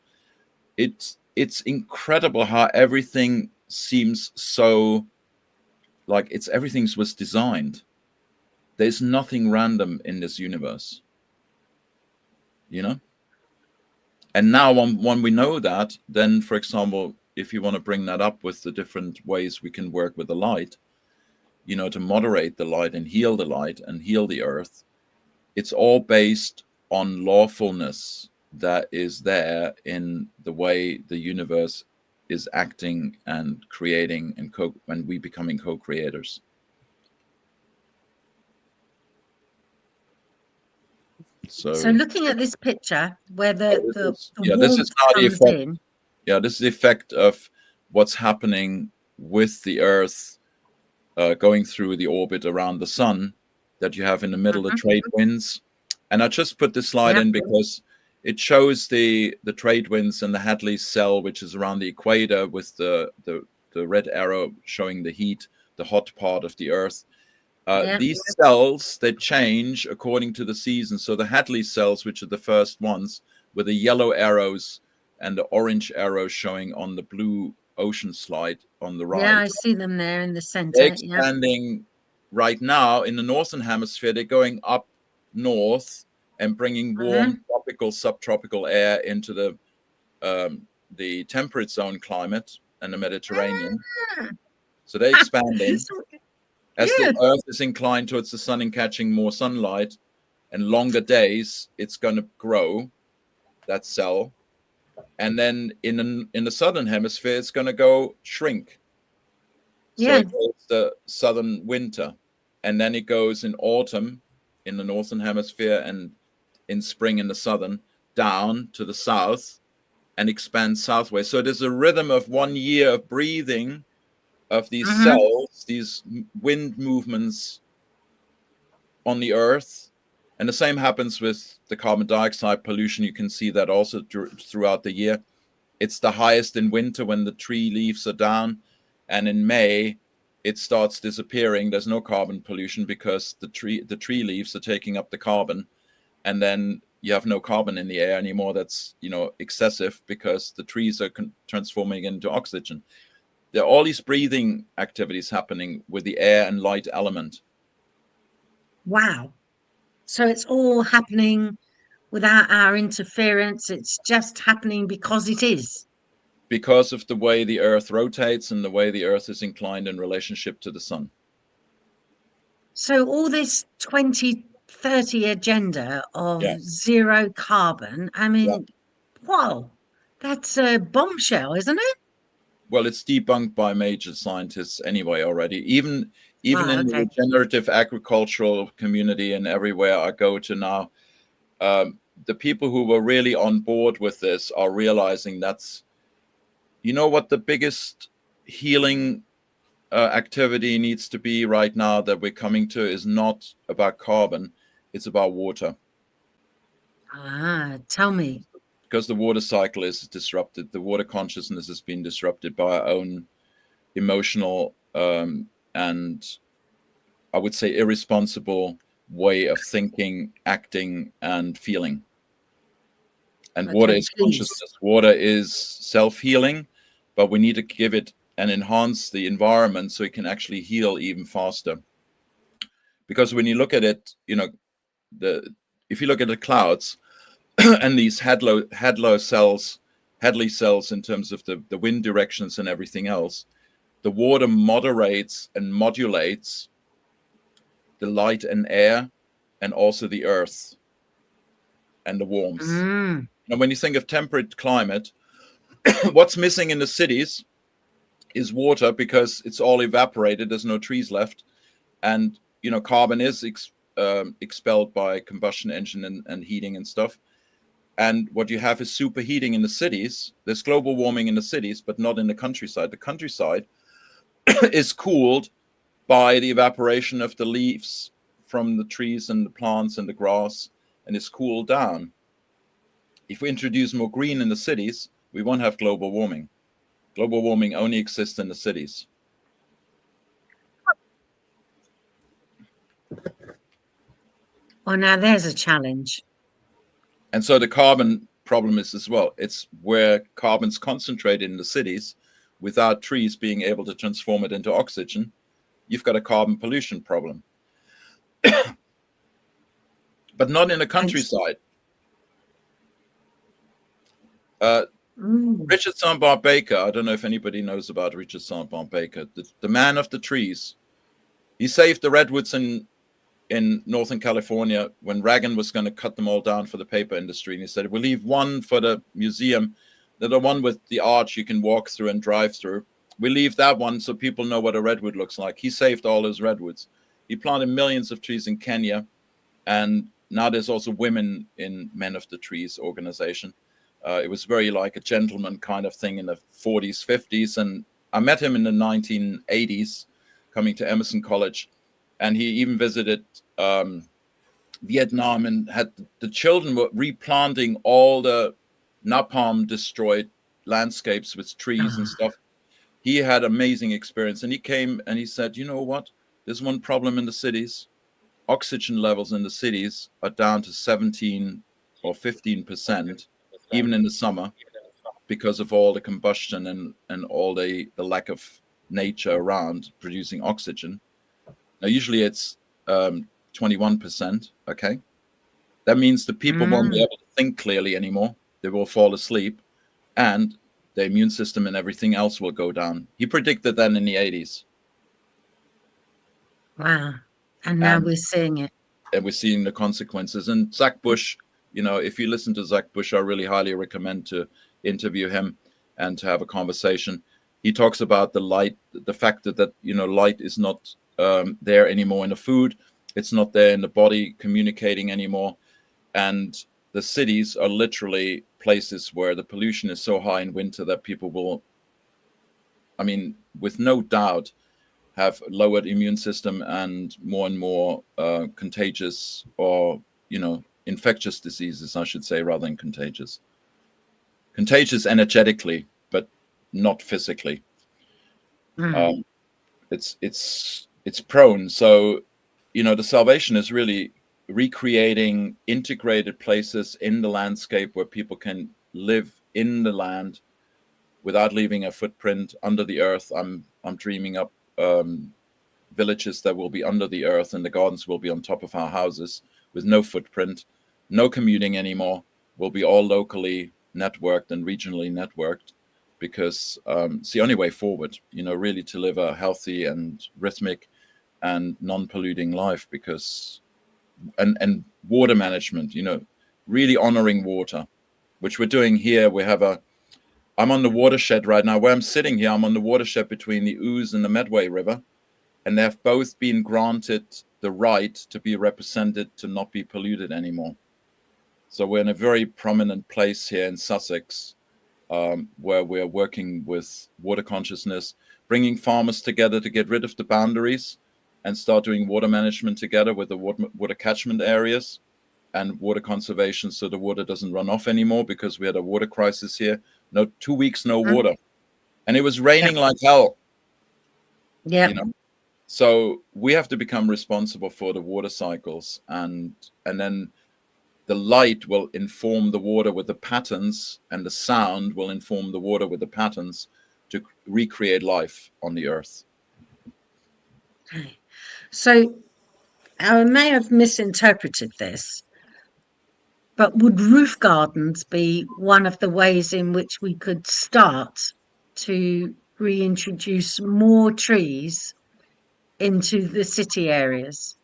it's incredible how everything seems so like everything was designed. There's nothing random in this universe, And now when we know that, then, for example, if you want to bring that up with the different ways we can work with the light, to moderate the light and heal the light and heal the earth, it's all based on lawfulness that is there in the way the universe is acting and creating, and we becoming co-creators. So looking at this picture where the warmth this is now comes the effect. in. Yeah, this is the effect of what's happening with the Earth going through the orbit around the sun, that you have in the middle the trade winds. And I just put this slide in because it shows the trade winds and the Hadley cell, which is around the equator, with the red arrow showing the heat, the hot part of the Earth. These cells, they change according to the season. So the Hadley cells, which are the first ones, with the yellow arrows and the orange arrows showing on the blue ocean slide on the right. Yeah, I see them there in the center. They're expanding right now in the northern hemisphere. They're going up north and bringing warm tropical, subtropical air into the temperate zone climate and the Mediterranean. So they're expanding. As the Earth is inclined towards the sun and catching more sunlight and longer days, it's going to grow, that cell. And then in the southern hemisphere, it's going to go shrink. So it goes the southern winter. And then it goes in autumn in the northern hemisphere, and in spring in the southern, down to the south and expands southwest. So there's a rhythm of 1 year of breathing of these cells, these wind movements on the Earth. And the same happens with the carbon dioxide pollution. You can see that also throughout the year. It's the highest in winter when the tree leaves are down, and in May it starts disappearing. There's no carbon pollution because the tree leaves are taking up the carbon, and then you have no carbon in the air anymore. That's excessive because the trees are transforming into oxygen. There are all these breathing activities happening with the air and light element. Wow. So it's all happening without our interference. It's just happening because it is. Because of the way the Earth rotates and the way the Earth is inclined in relationship to the sun. So all this 2030 agenda of zero carbon, I mean, wow, that's a bombshell, isn't it? Well, it's debunked by major scientists anyway already. Even in the regenerative agricultural community and everywhere I go to now, the people who were really on board with this are realizing that's, what the biggest healing activity needs to be right now that we're coming to is not about carbon, it's about water. Tell me. Because the water cycle is disrupted. The water consciousness has been disrupted by our own emotional and I would say irresponsible way of thinking, acting, and feeling. And water is consciousness. Water is self-healing, but we need to give it and enhance the environment so it can actually heal even faster. Because when you look at it, if you look at the clouds and these Hadley cells in terms of the wind directions and everything else, the water moderates and modulates the light and air and also the earth and the warmth. And when you think of temperate climate, what's missing in the cities is water because it's all evaporated. There's no trees left. and carbon is expelled by combustion engine and heating and stuff. And what you have is superheating in the cities. There's global warming in the cities, but not in the countryside. The countryside is cooled by the evaporation of the leaves from the trees and the plants and the grass, and it's cooled down. If we introduce more green in the cities, we won't have global warming. Global warming only exists in the cities. Well, now there's a challenge. And so the carbon problem is as well. It's where carbon's concentrated in the cities without trees being able to transform it into oxygen. You've got a carbon pollution problem. But not in the countryside. Richard Saint Baker, I don't know if anybody knows about Richard Saint Baker, the man of the trees. He saved the redwoods in Northern California when Reagan was going to cut them all down for the paper industry. And he said, we'll leave one for the museum, the one with the arch you can walk through and drive through. We leave that one so people know what a redwood looks like. He saved all those redwoods. He planted millions of trees in Kenya. And now there's also women in Men of the Trees organization. It was very like a gentleman kind of thing in the 40s, 50s. And I met him in the 1980s coming to Emerson College. And he even visited Vietnam and had the children were replanting all the napalm destroyed landscapes with trees and stuff. He had amazing experience. And he came and he said, you know what? There's one problem in the cities. Oxygen levels in the cities are down to 17 or 15%, even in the summer, because of all the combustion and all the lack of nature around producing oxygen. Now, usually it's 21%, okay? That means the people won't be able to think clearly anymore. They will fall asleep, and the immune system and everything else will go down. He predicted that in the 80s. Wow. And now we're seeing it. And we're seeing the consequences. And Zach Bush, if you listen to Zach Bush, I really highly recommend to interview him and to have a conversation. He talks about the light, the fact that light is not there anymore in the food. It's not there in the body communicating anymore. And the cities are literally places where the pollution is so high in winter that people will, with no doubt, have lowered immune system and more contagious or, infectious diseases, I should say, rather than contagious. Contagious energetically, but not physically. It's prone. So, the salvation is really recreating integrated places in the landscape where people can live in the land without leaving a footprint under the earth. I'm dreaming up villages that will be under the earth, and the gardens will be on top of our houses with no footprint, no commuting anymore. We'll be all locally networked and regionally networked, because it's the only way forward, really to live a healthy and rhythmic and non-polluting life. Because and water management, really honoring water, which we're doing here. I'm on the watershed right now. Where I'm sitting here, I'm on the watershed between the Ouse and the Medway River, and they've both been granted the right to be represented, to not be polluted anymore. So we're in a very prominent place here in Sussex, where we're working with water consciousness, bringing farmers together to get rid of the boundaries and start doing water management together with the water catchment areas and water conservation, so the water doesn't run off anymore, because we had a water crisis here. 2 weeks, no water. And it was raining like hell. Yeah. So we have to become responsible for the water cycles, and then the light will inform the water with the patterns, and the sound will inform the water with the patterns to recreate life on the earth. Okay. So I may have misinterpreted this, but would roof gardens be one of the ways in which we could start to reintroduce more trees into the city areas?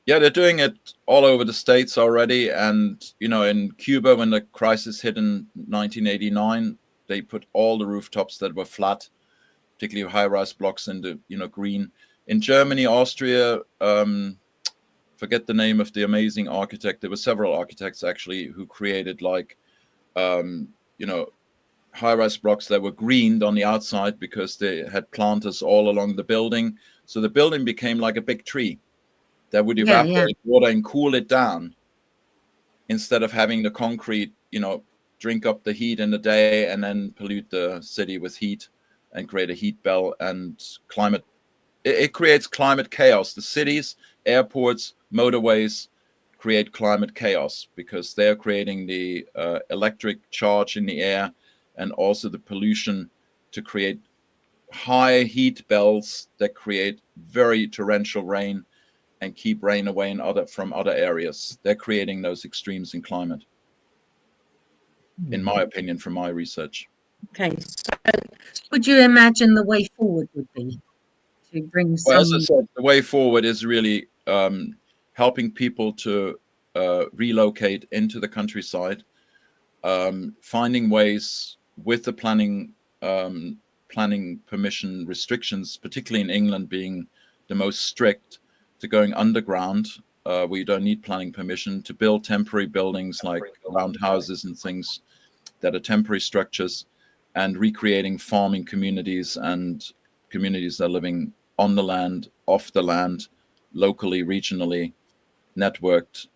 Yeah, they're doing it all over the States already. And, in Cuba, when the crisis hit in 1989, they put all the rooftops that were flat, particularly high-rise blocks, into, green. in Germany, Austria, forget the name of the amazing architect. There were several architects actually who created like, high-rise blocks that were greened on the outside because they had planters all along the building. So the building became like a big tree that would evaporate water and cool it down, instead of having the concrete, drink up the heat in the day and then pollute the city with heat and create a heat belt and climate. It creates climate chaos. The cities, airports, motorways create climate chaos because they're creating the electric charge in the air and also the pollution to create high heat belts that create very torrential rain and keep rain away from other areas. They're creating those extremes in climate, in my opinion, from my research. Okay, so would you imagine the way forward would be to bring some... Well, as I said, the way forward is really helping people to relocate into the countryside, finding ways with the planning permission restrictions, particularly in England being the most strict, to going underground, where you don't need planning permission, to build temporary buildings like roundhouses and things that are temporary structures, and recreating farming communities and communities that are living on the land, off the land, locally, regionally, networked,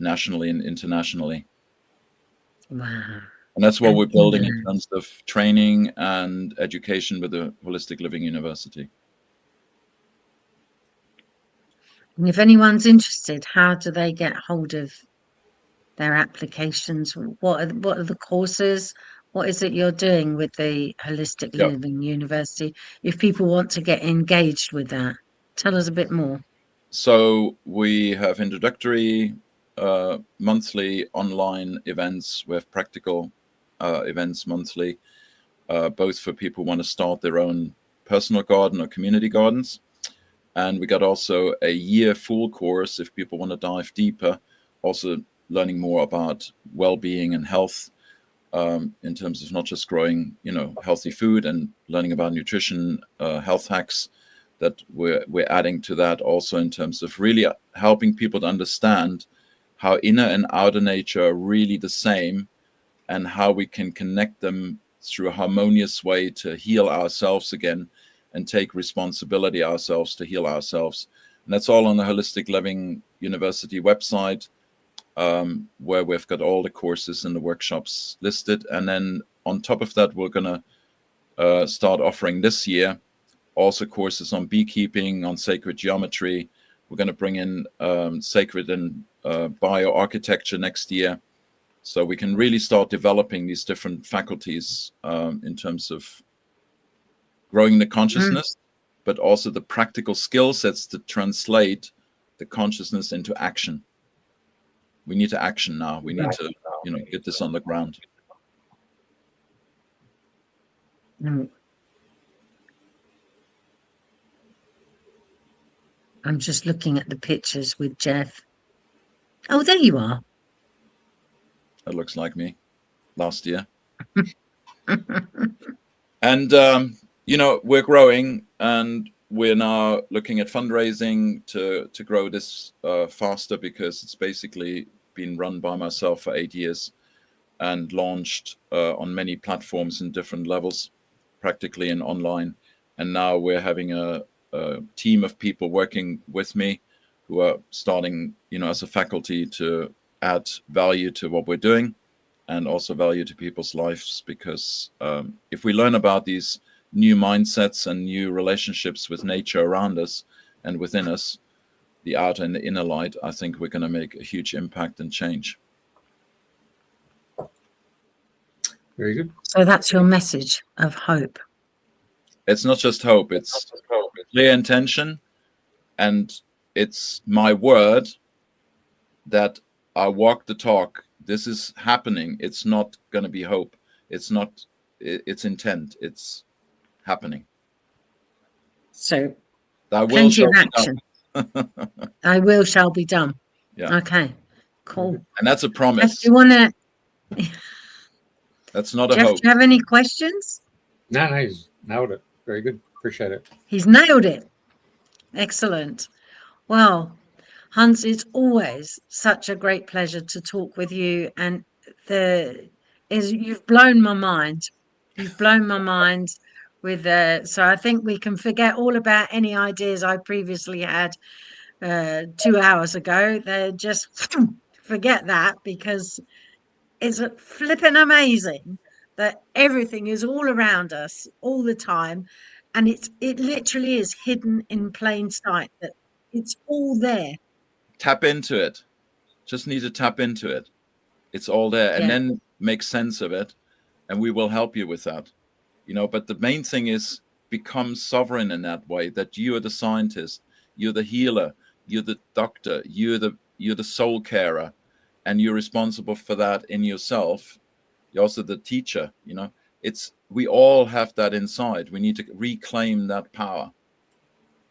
nationally and internationally. Wow. And that's what we're building in terms of training and education with the Wholistic Living University. And if anyone's interested, how do they get hold of their applications? What are the courses? What is it you're doing with the Holistic Living University? If people want to get engaged with that, tell us a bit more. So we have introductory monthly online events. We have practical events monthly, both for people who want to start their own personal garden or community gardens. And we got also a year full course if people want to dive deeper, also learning more about well-being and health, in terms of not just growing, healthy food and learning about nutrition, health hacks that we're adding to that, also in terms of really helping people to understand how inner and outer nature are really the same, and how we can connect them through a harmonious way to heal ourselves again and take responsibility ourselves to heal ourselves. And that's all on the Holistic Living University website, where we've got all the courses and the workshops listed. And then on top of that, we're going to start offering this year also courses on beekeeping, on sacred geometry. We're going to bring in sacred and bioarchitecture next year. So we can really start developing these different faculties in terms of growing the consciousness, but also the practical skill sets to translate the consciousness into action. We need to action now. We need to, get this on the ground. I'm just looking at the pictures with Jeff. Oh, there you are. That looks like me last year. And, we're growing, and we're now looking at fundraising to grow this faster, because it's basically been run by myself for 8 years and launched on many platforms in different levels, practically and online. And now we're having a team of people working with me who are starting, as a faculty to add value to what we're doing and also value to people's lives. Because if we learn about these new mindsets and new relationships with nature around us and within us, the outer and the inner light, I think we're going to make a huge impact and change. Very good. So that's your message of hope. It's not just hope, it's clear intention, and it's my word that I walk the talk. This is happening. It's not going to be hope. It's not, it's intent. It's happening. So Thy will plenty shall of be action. done. Thy will shall be done. Yeah. Okay, cool. And that's a Jeff, promise. do you want to... That's not a Jeff, hope. do you have any questions? No, he's nailed it. Very good. Appreciate it. He's nailed it. Excellent. Well, Hans, it's always such a great pleasure to talk with you, and you've blown my mind. You've blown my mind with so I think we can forget all about any ideas I previously had 2 hours ago. They're just forget that, because it's flipping amazing that everything is all around us all the time, and it literally is hidden in plain sight, that it's all there. Tap into it. Just need to tap into it. It's all there, and Yeah. then make sense of it, and we will help you with that. But the main thing is become sovereign in that way, that you are the scientist, you're the healer, you're the doctor, you're the soul carer, and you're responsible for that in yourself. You're also the teacher. We all have that inside. We need to reclaim that power.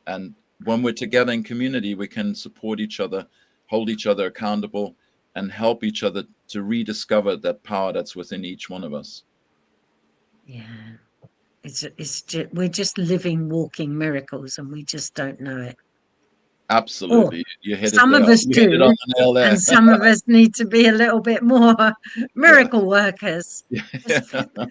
And when we're together in community, we can support each other, hold each other accountable, and help each other to rediscover that power that's within each one of us. Yeah. We're just living, walking miracles, and we just don't know it. Absolutely. You hit it Some there. of us You hit it do, on the nail there. and some of us need to be a little bit more miracle workers.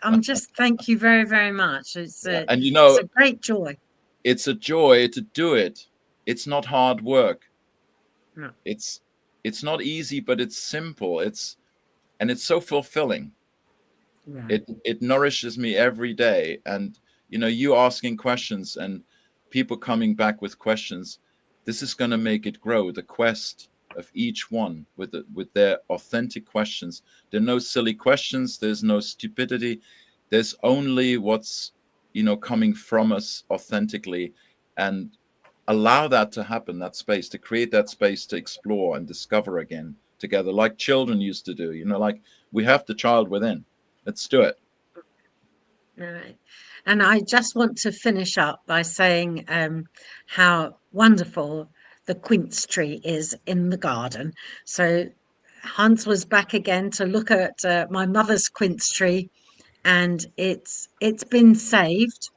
I'm just, thank you very, very much. It's And it's a great joy. It's a joy to do it. It's not hard work. No. It's not easy, but it's simple. It's so fulfilling. Right. It nourishes me every day. And you asking questions and people coming back with questions, this is going to make it grow. The quest of each one with their authentic questions. There are no silly questions. There's no stupidity. There's only what's coming from us authentically, and allow that to happen, that space, to create that space to explore and discover again together, like children used to do. Like we have the child within. Let's do it. All right. And I just want to finish up by saying how wonderful the quince tree is in the garden. So Hans was back again to look at my mother's quince tree, and it's been saved.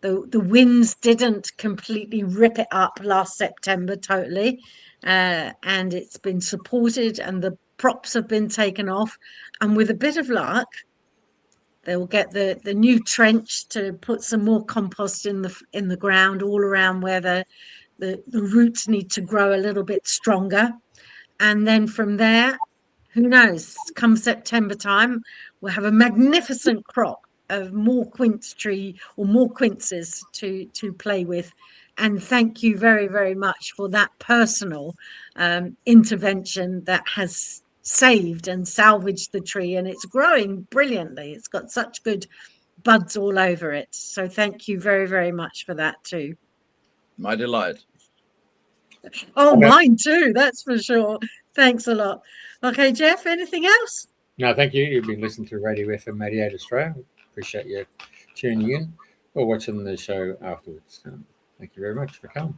The winds didn't completely rip it up last September totally, and it's been supported, and the props have been taken off, and with a bit of luck, they'll get the new trench to put some more compost in the ground all around where the roots need to grow a little bit stronger. And then from there, who knows, come September time, we'll have a magnificent crop of more quince tree or more quinces to play with. And thank you very, very much for that personal intervention that has saved and salvaged the tree, and it's growing brilliantly. It's got such good buds all over it. So thank you very, very much for that too. My delight. Oh, mine too, that's for sure. Thanks a lot. Okay, Jeff, anything else? No, thank you. You've been listening to Radio FM 88 Australia. Appreciate you tuning in or watching the show afterwards. Thank you very much for coming.